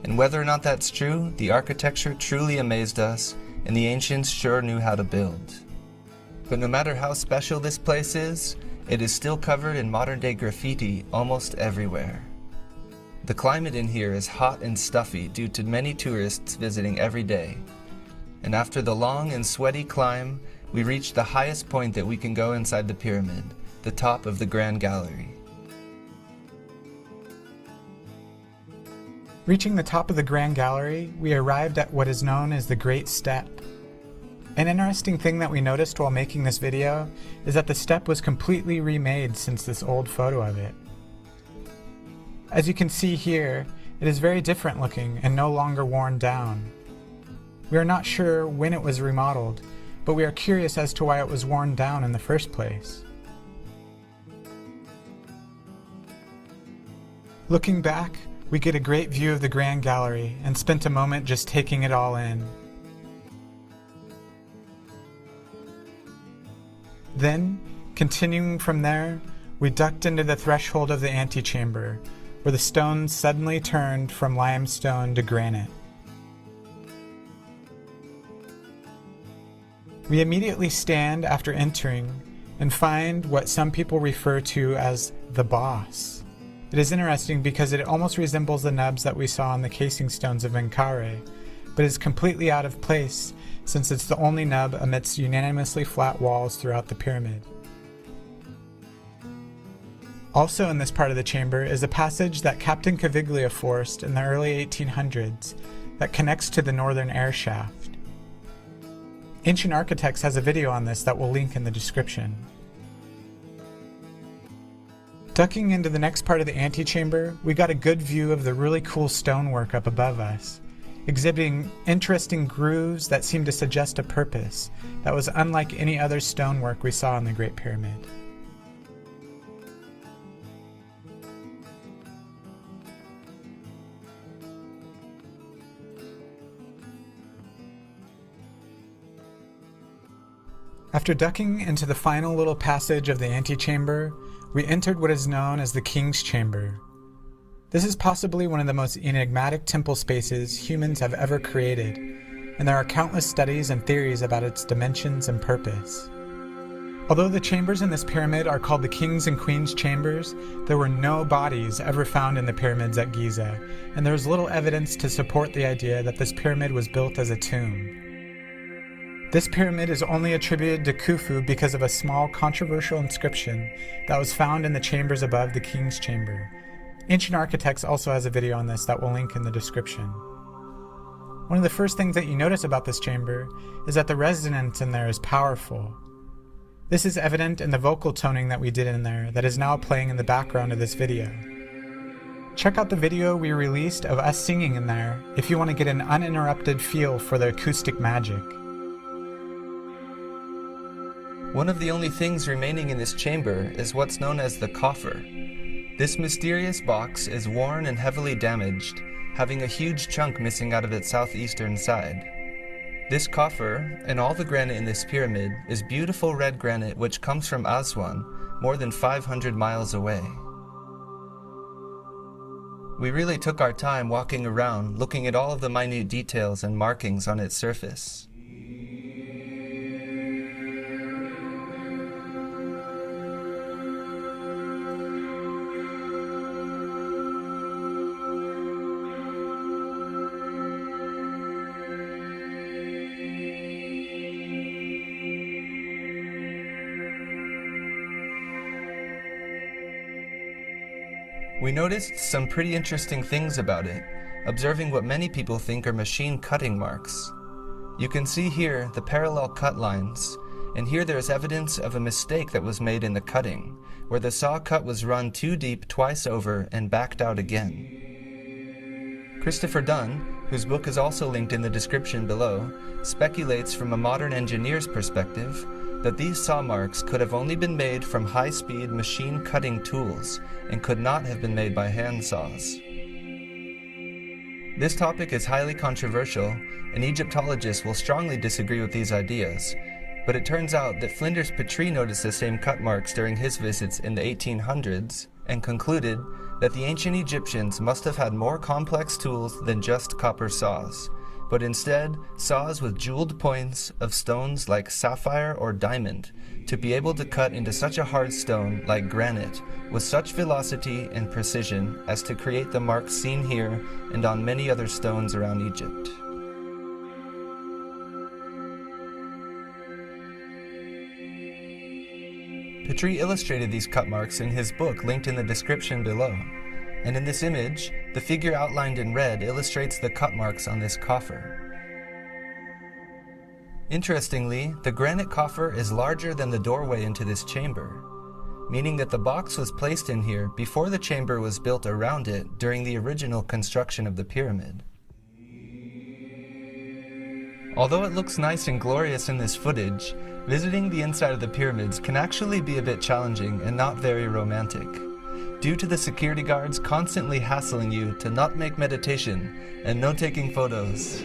And whether or not that's true, the architecture truly amazed us, and the ancients sure knew how to build. But no matter how special this place is, it is still covered in modern-day graffiti almost everywhere. The climate in here is hot and stuffy due to many tourists visiting every day. And after the long and sweaty climb, we reach the highest point that we can go inside the pyramid, the top of the Grand Gallery. Reaching the top of the Grand Gallery, we arrived at what is known as the Great Step. An interesting thing that we noticed while making this video is that the step was completely remade since this old photo of it. As you can see here, it is very different looking and no longer worn down. We are not sure when it was remodeled, but we are curious as to why it was worn down in the first place. Looking back, we get a great view of the Grand Gallery and spent a moment just taking it all in. Then, continuing from there, we ducked into the threshold of the antechamber, where the stones suddenly turned from limestone to granite. We immediately stand after entering and find what some people refer to as the boss. It is interesting because it almost resembles the nubs that we saw on the casing stones of Ankara, but is completely out of place since it's the only nub amidst unanimously flat walls throughout the pyramid. Also in this part of the chamber is a passage that Captain Caviglia forced in the early 1800s that connects to the northern air shaft. Ancient Architects has a video on this that we'll link in the description. Ducking into the next part of the antechamber, we got a good view of the really cool stonework up above us, exhibiting interesting grooves that seem to suggest a purpose that was unlike any other stonework we saw in the Great Pyramid. After ducking into the final little passage of the antechamber, we entered what is known as the King's Chamber. This is possibly one of the most enigmatic temple spaces humans have ever created, and there are countless studies and theories about its dimensions and purpose. Although the chambers in this pyramid are called the King's and Queen's Chambers, there were no bodies ever found in the pyramids at Giza, and there is little evidence to support the idea that this pyramid was built as a tomb. This pyramid is only attributed to Khufu because of a small controversial inscription that was found in the chambers above the King's Chamber. Ancient Architects also has a video on this that we'll link in the description. One of the first things that you notice about this chamber is that the resonance in there is powerful. This is evident in the vocal toning that we did in there that is now playing in the background of this video. Check out the video we released of us singing in there if you want to get an uninterrupted feel for the acoustic magic. One of the only things remaining in this chamber is what's known as the coffer. This mysterious box is worn and heavily damaged, having a huge chunk missing out of its southeastern side. This coffer, and all the granite in this pyramid, is beautiful red granite which comes from Aswan, more than 500 miles away. We really took our time walking around, looking at all of the minute details and markings on its surface. We noticed some pretty interesting things about it, observing what many people think are machine cutting marks. You can see here the parallel cut lines, and here there is evidence of a mistake that was made in the cutting, where the saw cut was run too deep twice over and backed out again. Christopher Dunn, whose book is also linked in the description below, speculates from a modern engineer's perspective that these saw marks could have only been made from high-speed machine cutting tools and could not have been made by hand saws. This topic is highly controversial, and Egyptologists will strongly disagree with these ideas, but it turns out that Flinders Petrie noticed the same cut marks during his visits in the 1800s and concluded that the ancient Egyptians must have had more complex tools than just copper saws, but instead saws with jeweled points of stones like sapphire or diamond to be able to cut into such a hard stone like granite with such velocity and precision as to create the marks seen here and on many other stones around Egypt. Petrie illustrated these cut marks in his book linked in the description below, and in this image, the figure outlined in red illustrates the cut marks on this coffer. Interestingly, the granite coffer is larger than the doorway into this chamber, meaning that the box was placed in here before the chamber was built around it during the original construction of the pyramid. Although it looks nice and glorious in this footage, visiting the inside of the pyramids can actually be a bit challenging and not very romantic, due to the security guards constantly hassling you to not make meditation and no taking photos.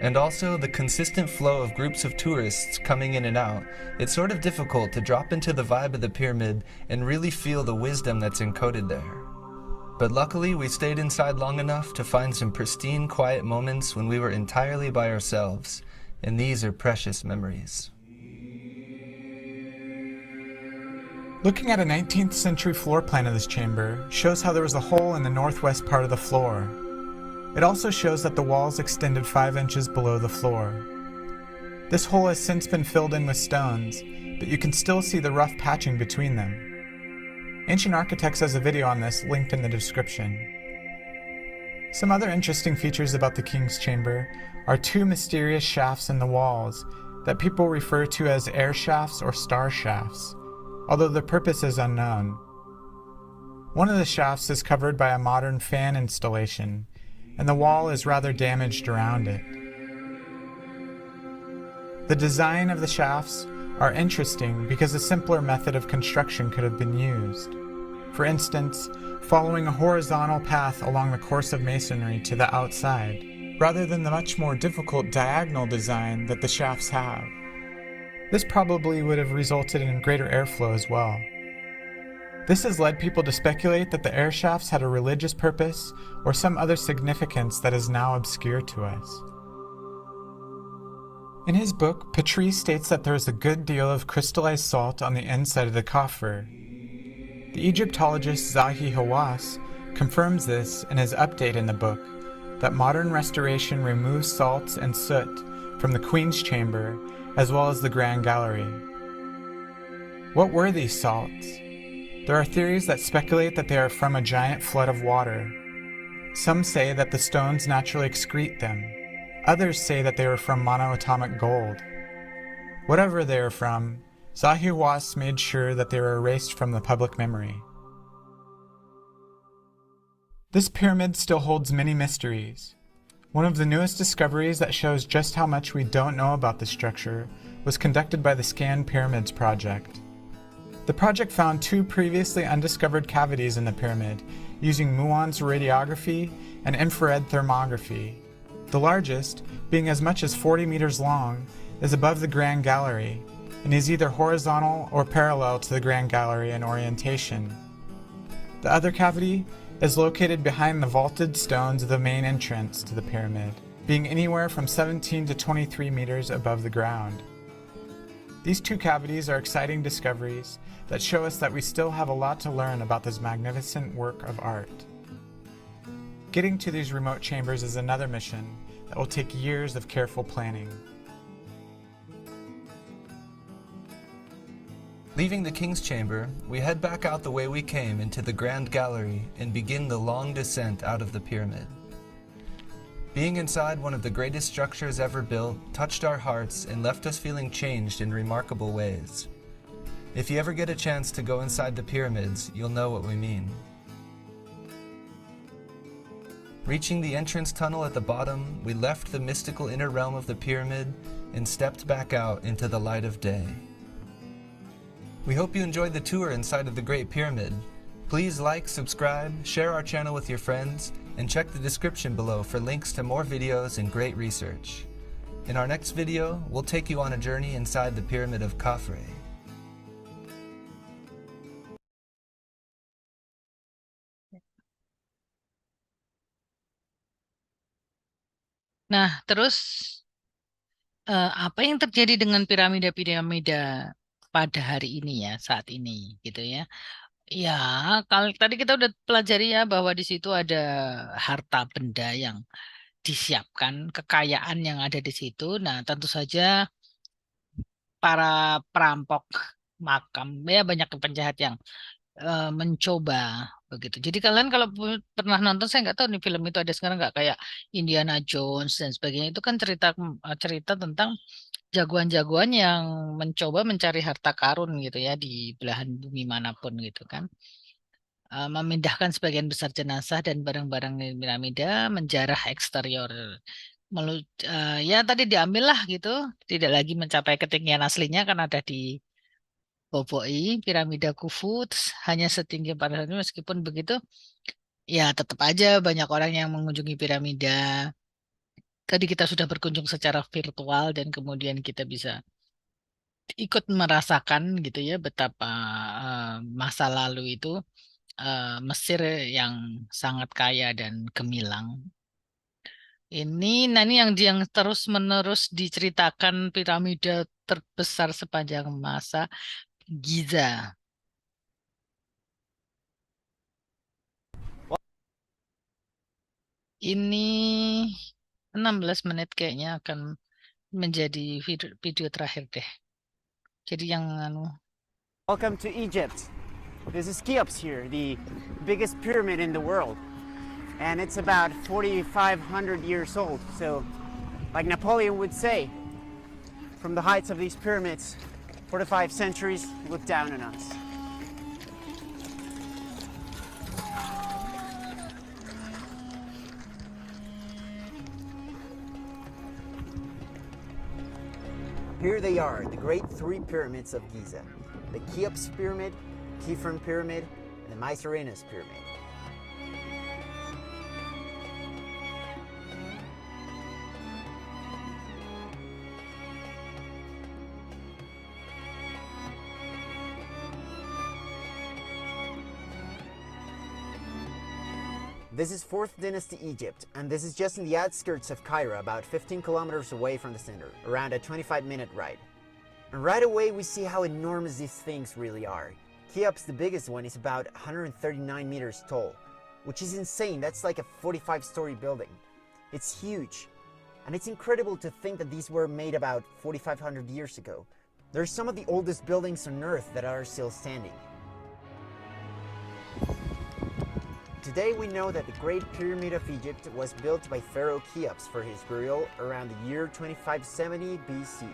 And also the consistent flow of groups of tourists coming in and out. It's sort of difficult to drop into the vibe of the pyramid and really feel the wisdom that's encoded there. But luckily we stayed inside long enough to find some pristine, quiet moments when we were entirely by ourselves, and these are precious memories. Looking at a 19th century floor plan of this chamber shows how there was a hole in the northwest part of the floor. It also shows that the walls extended 5 inches below the floor. This hole has since been filled in with stones, but you can still see the rough patching between them. Ancient Architects has a video on this linked in the description. Some other interesting features about the King's Chamber are 2 mysterious shafts in the walls that people refer to as air shafts or star shafts, although the purpose is unknown. One of the shafts is covered by a modern fan installation, and the wall is rather damaged around it. The design of the shafts are interesting because a simpler method of construction could have been used. For instance, following a horizontal path along the course of masonry to the outside, rather than the much more difficult diagonal design that the shafts have. This probably would have resulted in greater airflow as well. This has led people to speculate that the air shafts had a religious purpose or some other significance that is now obscure to us. In his book, Petrie states that there is a good deal of crystallized salt on the inside of the coffer. The Egyptologist Zahi Hawass confirms this in his update in the book, that modern restoration removes salts and soot from the Queen's Chamber as well as the Grand Gallery. What were these salts? There are theories that speculate that they are from a giant flood of water. Some say that the stones naturally excrete them. Others say that they were from monoatomic gold. Whatever they are from, Zahi Hawass made sure that they were erased from the public memory. This pyramid still holds many mysteries. One of the newest discoveries that shows just how much we don't know about the structure was conducted by the Scan Pyramids project. The project found 2 previously undiscovered cavities in the pyramid using muon's radiography and infrared thermography. The largest, being as much as 40 meters long, is above the Grand Gallery and is either horizontal or parallel to the Grand Gallery in orientation. The other cavity is located behind the vaulted stones of the main entrance to the pyramid, being anywhere from 17 to 23 meters above the ground. These 2 cavities are exciting discoveries that show us that we still have a lot to learn about this magnificent work of art. Getting to these remote chambers is another mission that will take years of careful planning. Leaving the King's Chamber, we head back out the way we came into the Grand Gallery and begin the long descent out of the pyramid. Being inside one of the greatest structures ever built touched our hearts and left us feeling changed in remarkable ways. If you ever get a chance to go inside the pyramids, you'll know what we mean. Reaching the entrance tunnel at the bottom, we left the mystical inner realm of the pyramid and stepped back out into the light of day. We hope you enjoyed the tour inside of the Great Pyramid. Please like, subscribe, share our channel with your friends, and check the description below for links to more videos and great research. In our next video, we'll take you on a journey inside the Pyramid of Khafre. Nah, terus apa yang terjadi dengan piramida-piramida pada hari ini ya, saat ini gitu ya. Ya, kalau tadi kita udah pelajari ya bahwa di situ ada harta benda yang disiapkan, kekayaan yang ada di situ. Nah, tentu saja para perampok makam ya banyak penjahat yang mencoba begitu. Jadi kalian kalau pernah nonton, saya nggak tahu nih film itu ada sekarang nggak, kayak Indiana Jones dan sebagainya, itu kan cerita cerita tentang jagoan-jagoan yang mencoba mencari harta karun gitu ya di belahan bumi manapun gitu kan. Memindahkan sebagian besar jenazah dan barang-barang di piramida, menjarah eksterior. Ya tadi diambil lah gitu, tidak lagi mencapai ketinggian aslinya kan ada di Boboi, piramida Khufu, terus hanya setinggi 400 meter. Meskipun begitu, ya tetap aja banyak orang yang mengunjungi piramida. Tadi kita sudah berkunjung secara virtual dan kemudian kita bisa ikut merasakan gitu ya betapa masa lalu itu Mesir yang sangat kaya dan gemilang. Nah ini yang terus-menerus diceritakan, piramida terbesar sepanjang masa, Giza. Ini 16 menit kayaknya akan menjadi video terakhir deh. Jadi yang Welcome to Egypt. This is Cheops here, the biggest pyramid in the world. And it's about 4,500 years old. So, like Napoleon would say, from the heights of these pyramids, 45 centuries look down on us. Here they are, the great three pyramids of Giza. The Cheops Pyramid, Khafre Pyramid, and the Mycerinus Pyramid. This is 4th Dynasty Egypt, and this is just in the outskirts of Cairo, about 15 kilometers away from the center, around a 25-minute ride. And right away we see how enormous these things really are. Cheops, the biggest one, is about 139 meters tall, which is insane. That's like a 45-story building. It's huge. And it's incredible to think that these were made about 4,500 years ago. They're some of the oldest buildings on Earth that are still standing. Today we know that the Great Pyramid of Egypt was built by Pharaoh Cheops for his burial around the year 2570 BC.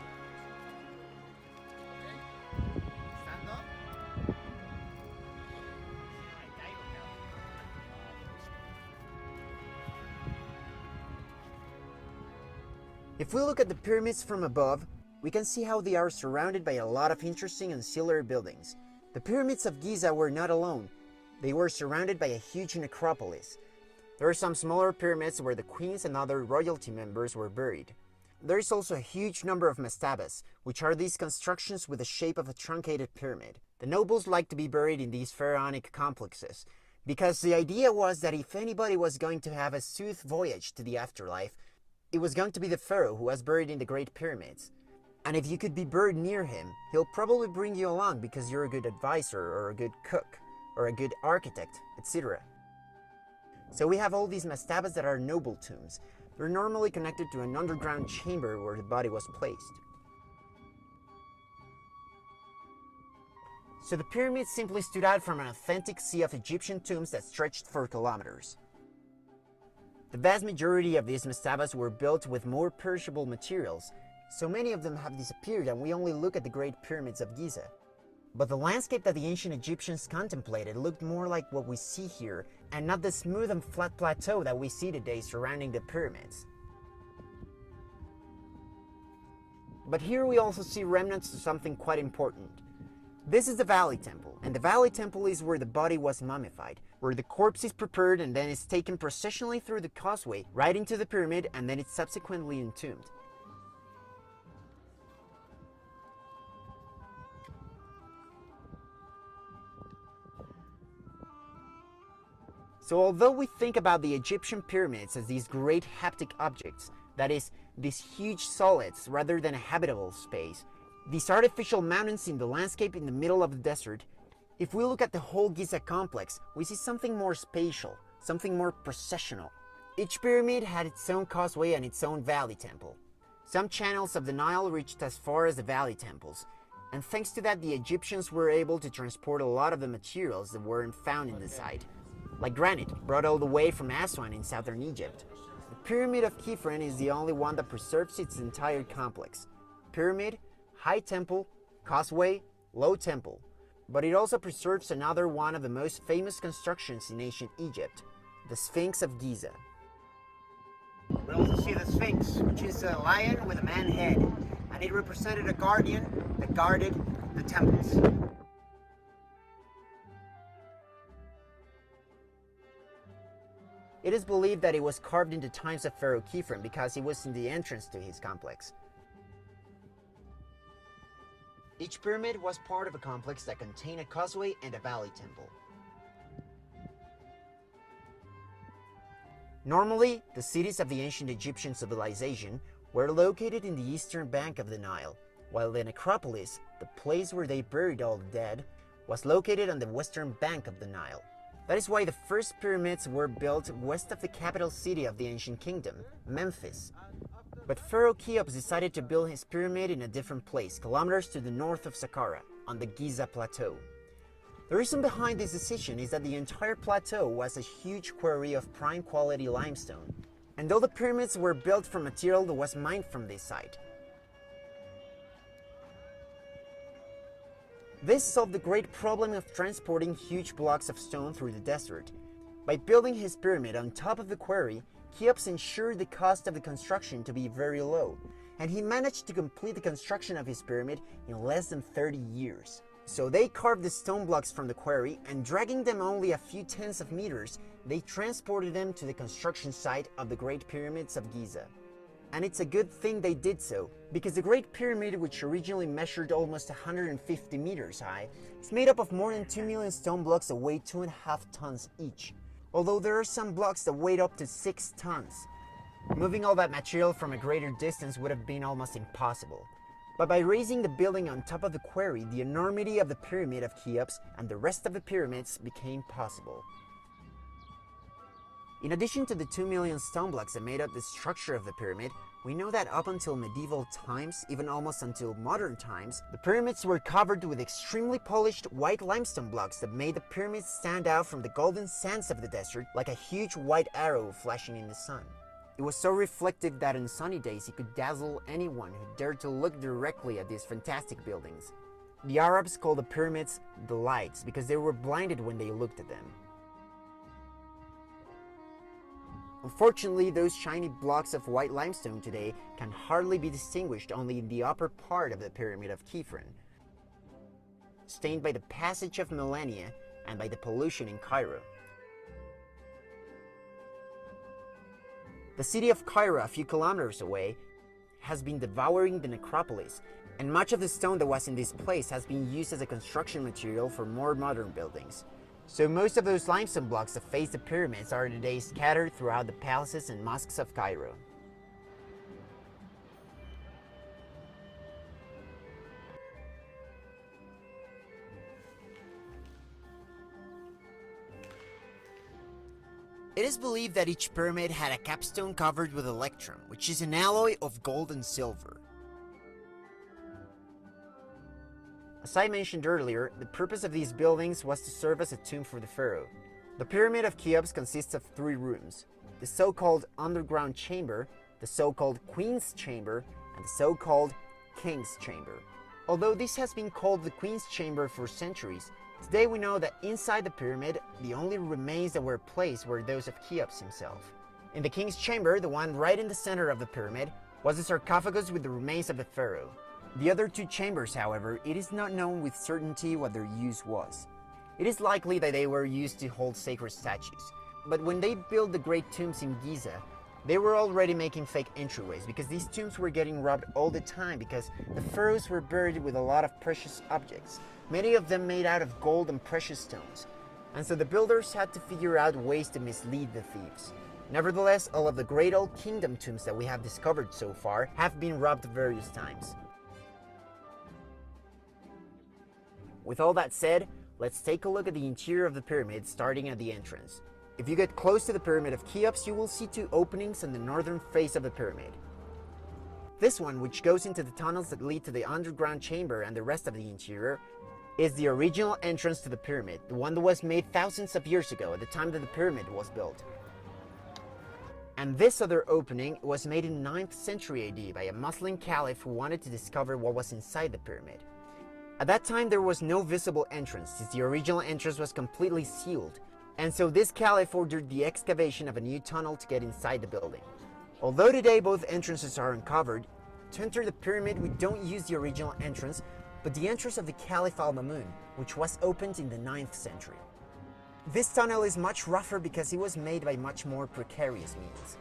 If we look at the pyramids from above, we can see how they are surrounded by a lot of interesting ancillary buildings. The pyramids of Giza were not alone. They were surrounded by a huge necropolis. There are some smaller pyramids where the queens and other royalty members were buried. There is also a huge number of mastabas, which are these constructions with the shape of a truncated pyramid. The nobles liked to be buried in these pharaonic complexes, because the idea was that if anybody was going to have a smooth voyage to the afterlife, it was going to be the pharaoh who was buried in the Great Pyramids. And if you could be buried near him, he'll probably bring you along because you're a good advisor or a good cook or a good architect, etc. So we have all these mastabas that are noble tombs. They're normally connected to an underground chamber where the body was placed. So the pyramids simply stood out from an authentic sea of Egyptian tombs that stretched for kilometers. The vast majority of these mastabas were built with more perishable materials, so many of them have disappeared and we only look at the Great Pyramids of Giza. But the landscape that the ancient Egyptians contemplated looked more like what we see here, and not the smooth and flat plateau that we see today surrounding the pyramids. But here we also see remnants of something quite important. This is the Valley Temple, and the Valley Temple is where the body was mummified, where the corpse is prepared and then is taken processionally through the causeway right into the pyramid, and then it's subsequently entombed. So although we think about the Egyptian pyramids as these great haptic objects, that is, these huge solids rather than a habitable space, these artificial mountains in the landscape in the middle of the desert, if we look at the whole Giza complex, we see something more spatial, something more processional. Each pyramid had its own causeway and its own valley temple. Some channels of the Nile reached as far as the valley temples, and thanks to that the Egyptians were able to transport a lot of the materials that weren't found in the site, like granite brought all the way from Aswan in southern Egypt. The Pyramid of Khafre is the only one that preserves its entire complex. Pyramid, high temple, causeway, low temple. But it also preserves another one of the most famous constructions in ancient Egypt, the Sphinx of Giza. We also see the Sphinx, which is a lion with a man head, and it represented a guardian that guarded the temples. It is believed that it was carved in the times of Pharaoh Khafre because it was in the entrance to his complex. Each pyramid was part of a complex that contained a causeway and a valley temple. Normally, the cities of the ancient Egyptian civilization were located in the eastern bank of the Nile, while the necropolis, the place where they buried all the dead, was located on the western bank of the Nile. That is why the first pyramids were built west of the capital city of the ancient kingdom, Memphis. But Pharaoh Cheops decided to build his pyramid in a different place, kilometers to the north of Saqqara, on the Giza Plateau. The reason behind this decision is that the entire plateau was a huge quarry of prime quality limestone, and all the pyramids were built from material that was mined from this site. This solved the great problem of transporting huge blocks of stone through the desert. By building his pyramid on top of the quarry, Cheops ensured the cost of the construction to be very low, and he managed to complete the construction of his pyramid in less than 30 years. So they carved the stone blocks from the quarry, and dragging them only a few tens of meters, they transported them to the construction site of the Great Pyramids of Giza. And it's a good thing they did so, because the Great Pyramid, which originally measured almost 150 meters high, is made up of more than 2 million stone blocks that weigh 2.5 tons each, although there are some blocks that weighed up to 6 tons. Moving all that material from a greater distance would have been almost impossible. But by raising the building on top of the quarry, the enormity of the Pyramid of Cheops and the rest of the pyramids became possible. In addition to the 2 million stone blocks that made up the structure of the pyramid, we know that up until medieval times, even almost until modern times, the pyramids were covered with extremely polished white limestone blocks that made the pyramids stand out from the golden sands of the desert like a huge white arrow flashing in the sun. It was so reflective that on sunny days it could dazzle anyone who dared to look directly at these fantastic buildings. The Arabs called the pyramids the lights because they were blinded when they looked at them. Unfortunately, those shiny blocks of white limestone today can hardly be distinguished only in the upper part of the Pyramid of Khafre, stained by the passage of millennia and by the pollution in Cairo. The city of Cairo, a few kilometers away, has been devouring the necropolis, and much of the stone that was in this place has been used as a construction material for more modern buildings. So most of those limestone blocks that face the pyramids are today scattered throughout the palaces and mosques of Cairo. It is believed that each pyramid had a capstone covered with electrum, which is an alloy of gold and silver. As I mentioned earlier, the purpose of these buildings was to serve as a tomb for the pharaoh. The Pyramid of Cheops consists of 3 rooms: the so-called underground chamber, the so-called Queen's Chamber, and the so-called King's Chamber. Although this has been called the Queen's Chamber for centuries, today we know that inside the pyramid, the only remains that were placed were those of Cheops himself. In the King's Chamber, the one right in the center of the pyramid, was the sarcophagus with the remains of the pharaoh. The other two chambers, however, it is not known with certainty what their use was. It is likely that they were used to hold sacred statues, but when they built the great tombs in Giza, they were already making fake entryways because these tombs were getting robbed all the time because the pharaohs were buried with a lot of precious objects, many of them made out of gold and precious stones, and so the builders had to figure out ways to mislead the thieves. Nevertheless, all of the great old kingdom tombs that we have discovered so far have been robbed various times. With all that said, let's take a look at the interior of the pyramid starting at the entrance. If you get close to the Pyramid of Cheops, you will see two openings on the northern face of the pyramid. This one, which goes into the tunnels that lead to the underground chamber and the rest of the interior, is the original entrance to the pyramid, the one that was made thousands of years ago at the time that the pyramid was built. And this other opening was made in 9th century AD by a Muslim caliph who wanted to discover what was inside the pyramid. At that time there was no visible entrance since the original entrance was completely sealed, and so this caliph ordered the excavation of a new tunnel to get inside the building. Although today both entrances are uncovered, to enter the pyramid we don't use the original entrance, but the entrance of the Caliph al-Mamun, which was opened in the 9th century. This tunnel is much rougher because it was made by much more precarious means.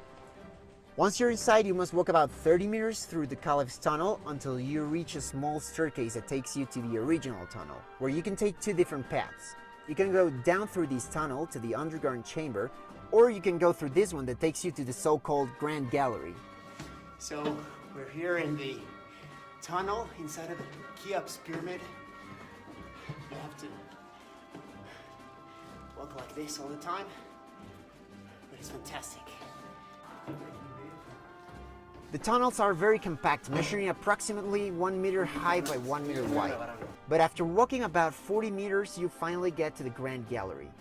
Once you're inside, you must walk about 30 meters through the Caliph's tunnel until you reach a small staircase that takes you to the original tunnel, where you can take two different paths. You can go down through this tunnel to the underground chamber, or you can go through this one that takes you to the so-called Grand Gallery. So we're here in the tunnel inside of the Cheops pyramid. You have to walk like this all the time, but it's fantastic. The tunnels are very compact, measuring approximately 1 meter high by 1 meter wide. But after walking about 40 meters, you finally get to the Grand Gallery.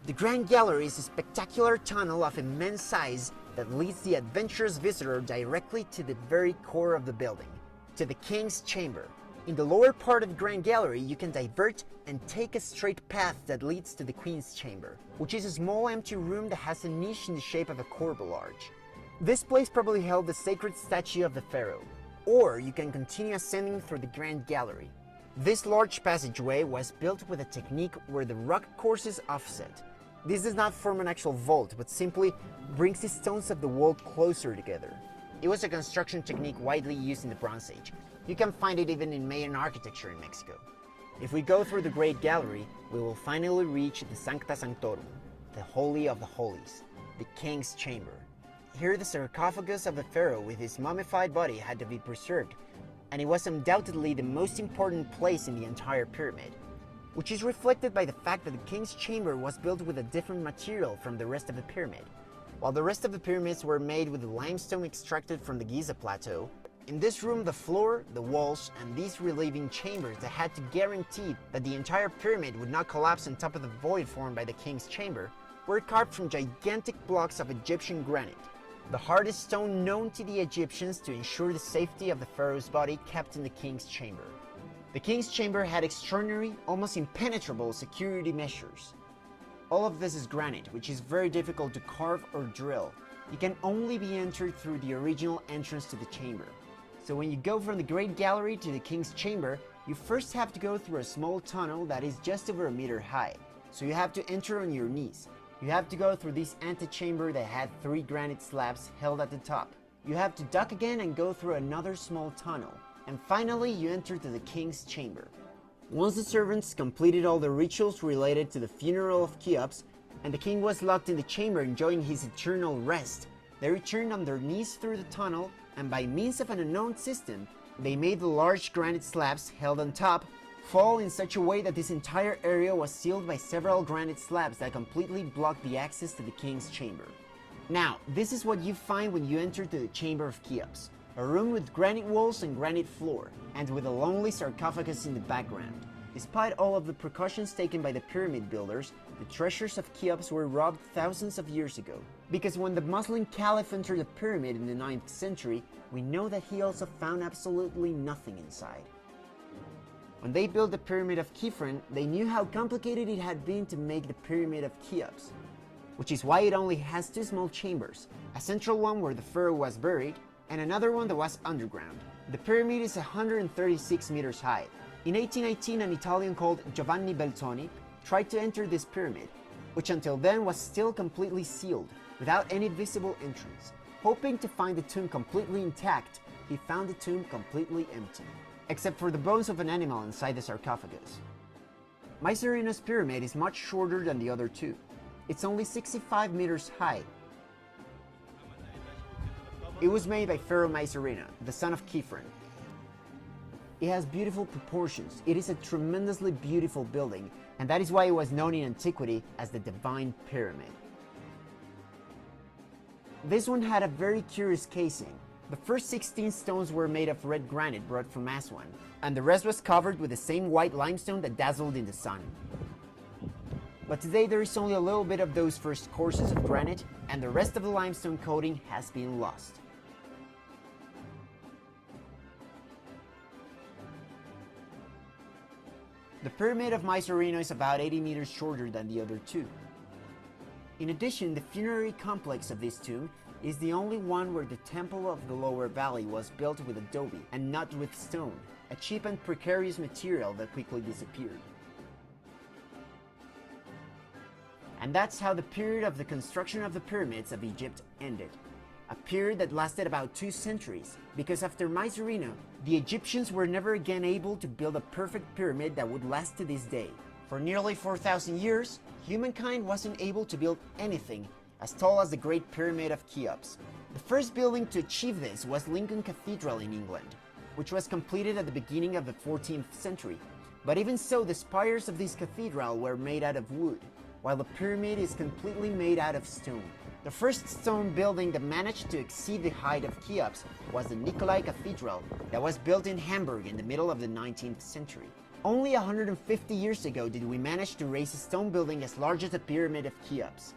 The Grand Gallery is a spectacular tunnel of immense size that leads the adventurous visitor directly to the very core of the building, to the King's Chamber. In the lower part of the Grand Gallery, you can divert and take a straight path that leads to the Queen's Chamber, which is a small empty room that has a niche in the shape of a corbel arch. This place probably held the sacred statue of the pharaoh. Or you can continue ascending through the Grand Gallery. This large passageway was built with a technique where the rock courses offset. This does not form an actual vault, but simply brings the stones of the wall closer together. It was a construction technique widely used in the Bronze Age. You can find it even in Mayan architecture in Mexico. If we go through the Great Gallery, we will finally reach the Sancta Sanctorum, the Holy of the Holies, the King's Chamber. Here the sarcophagus of the pharaoh with his mummified body had to be preserved, and it was undoubtedly the most important place in the entire pyramid, which is reflected by the fact that the King's Chamber was built with a different material from the rest of the pyramid. While the rest of the pyramids were made with limestone extracted from the Giza Plateau, in this room the floor, the walls, and these relieving chambers that had to guarantee that the entire pyramid would not collapse on top of the void formed by the King's Chamber were carved from gigantic blocks of Egyptian granite, the hardest stone known to the Egyptians to ensure the safety of the pharaoh's body kept in the King's Chamber. The King's Chamber had extraordinary, almost impenetrable security measures. All of this is granite, which is very difficult to carve or drill. It can only be entered through the original entrance to the chamber. So when you go from the Great Gallery to the King's Chamber, you first have to go through a small tunnel that is just over a meter high. So you have to enter on your knees. You have to go through this antechamber that had 3 granite slabs held at the top. You have to duck again and go through another small tunnel. And finally, you enter to the King's Chamber. Once the servants completed all the rituals related to the funeral of Cheops, and the king was locked in the chamber enjoying his eternal rest, they returned on their knees through the tunnel, and by means of an unknown system, they made the large granite slabs held on top fall in such a way that this entire area was sealed by several granite slabs that completely blocked the access to the King's Chamber. Now, this is what you find when you enter to the Chamber of Cheops. A room with granite walls and granite floor, and with a lonely sarcophagus in the background. Despite all of the precautions taken by the pyramid builders, the treasures of Cheops were robbed thousands of years ago. Because when the Muslim caliph entered the pyramid in the 9th century, we know that he also found absolutely nothing inside. When they built the pyramid of Khafre, they knew how complicated it had been to make the pyramid of Cheops, which is why it only has 2 small chambers, a central one where the pharaoh was buried, and another one that was underground. The pyramid is 136 meters high. In 1819, an Italian called Giovanni Belzoni tried to enter this pyramid, which until then was still completely sealed, without any visible entrance. Hoping to find the tomb completely intact, he found the tomb completely empty, except for the bones of an animal inside the sarcophagus. Miserino's pyramid is much shorter than the other two. It's only 65 meters high. It was made by Pharaoh Miserino, the son of Khephren. It has beautiful proportions. It is a tremendously beautiful building, and that is why it was known in antiquity as the Divine Pyramid. This one had a very curious casing. The first 16 stones were made of red granite brought from Aswan, and the rest was covered with the same white limestone that dazzled in the sun. But today there is only a little bit of those first courses of granite, and the rest of the limestone coating has been lost. The Pyramid of Miserino is about 80 meters shorter than the other two. In addition, the funerary complex of this tomb is the only one where the temple of the lower valley was built with adobe and not with stone, a cheap and precarious material that quickly disappeared. And that's how the period of the construction of the pyramids of Egypt ended. A period that lasted about 2 centuries, because after Miserino, the Egyptians were never again able to build a perfect pyramid that would last to this day. For nearly 4,000 years, humankind wasn't able to build anything as tall as the Great Pyramid of Cheops. The first building to achieve this was Lincoln Cathedral in England, which was completed at the beginning of the 14th century. But even so, the spires of this cathedral were made out of wood, while the pyramid is completely made out of stone. The first stone building that managed to exceed the height of Cheops was the Nikolai Cathedral that was built in Hamburg in the middle of the 19th century. Only 150 years ago did we manage to raise a stone building as large as the Pyramid of Cheops.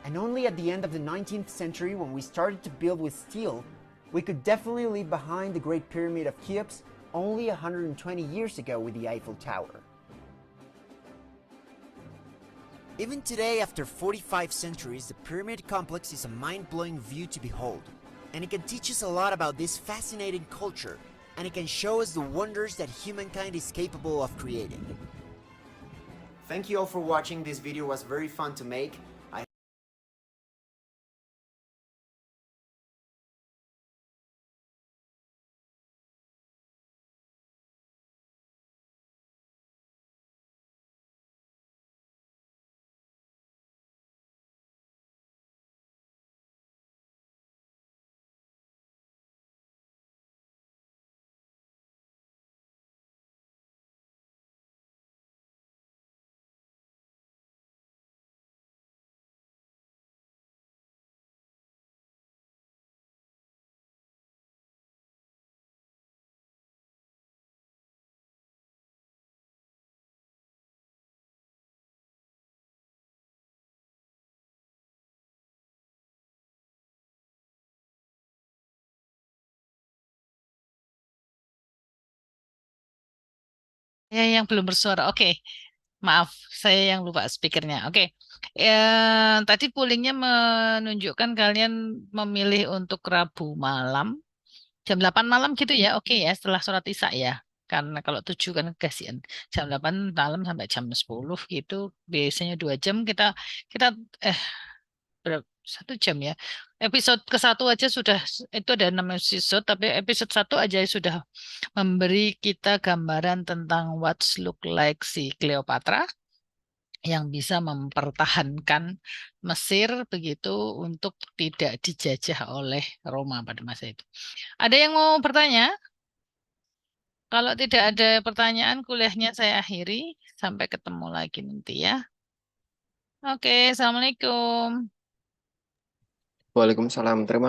And only at the end of the 19th century, when we started to build with steel, we could definitely leave behind the Great Pyramid of Cheops only 120 years ago with the Eiffel Tower. Even today, after 45 centuries, the pyramid complex is a mind-blowing view to behold. And it can teach us a lot about this fascinating culture, and it can show us the wonders that humankind is capable of creating. Thank you all for watching. This video was very fun to make. Ya, yang belum bersuara. Oke, maaf, saya yang lupa speakernya. Oke, tadi pollingnya menunjukkan kalian memilih untuk Rabu malam, jam 8 malam gitu ya. Oke ya, setelah sholat Isya ya. Karena kalau 7 kan kasihan. Jam 8 malam sampai jam 10 gitu. Biasanya 2 jam kita kita berapa? 1 jam ya. Episode ke-1 aja sudah, itu ada 6 episode, tapi episode 1 aja sudah memberi kita gambaran tentang what's look like si Cleopatra yang bisa mempertahankan Mesir begitu untuk tidak dijajah oleh Roma pada masa itu. Ada yang mau bertanya? Kalau tidak ada pertanyaan, kuliahnya saya akhiri. Sampai ketemu lagi nanti ya. Oke, Assalamualaikum. Waalaikumsalam. Terima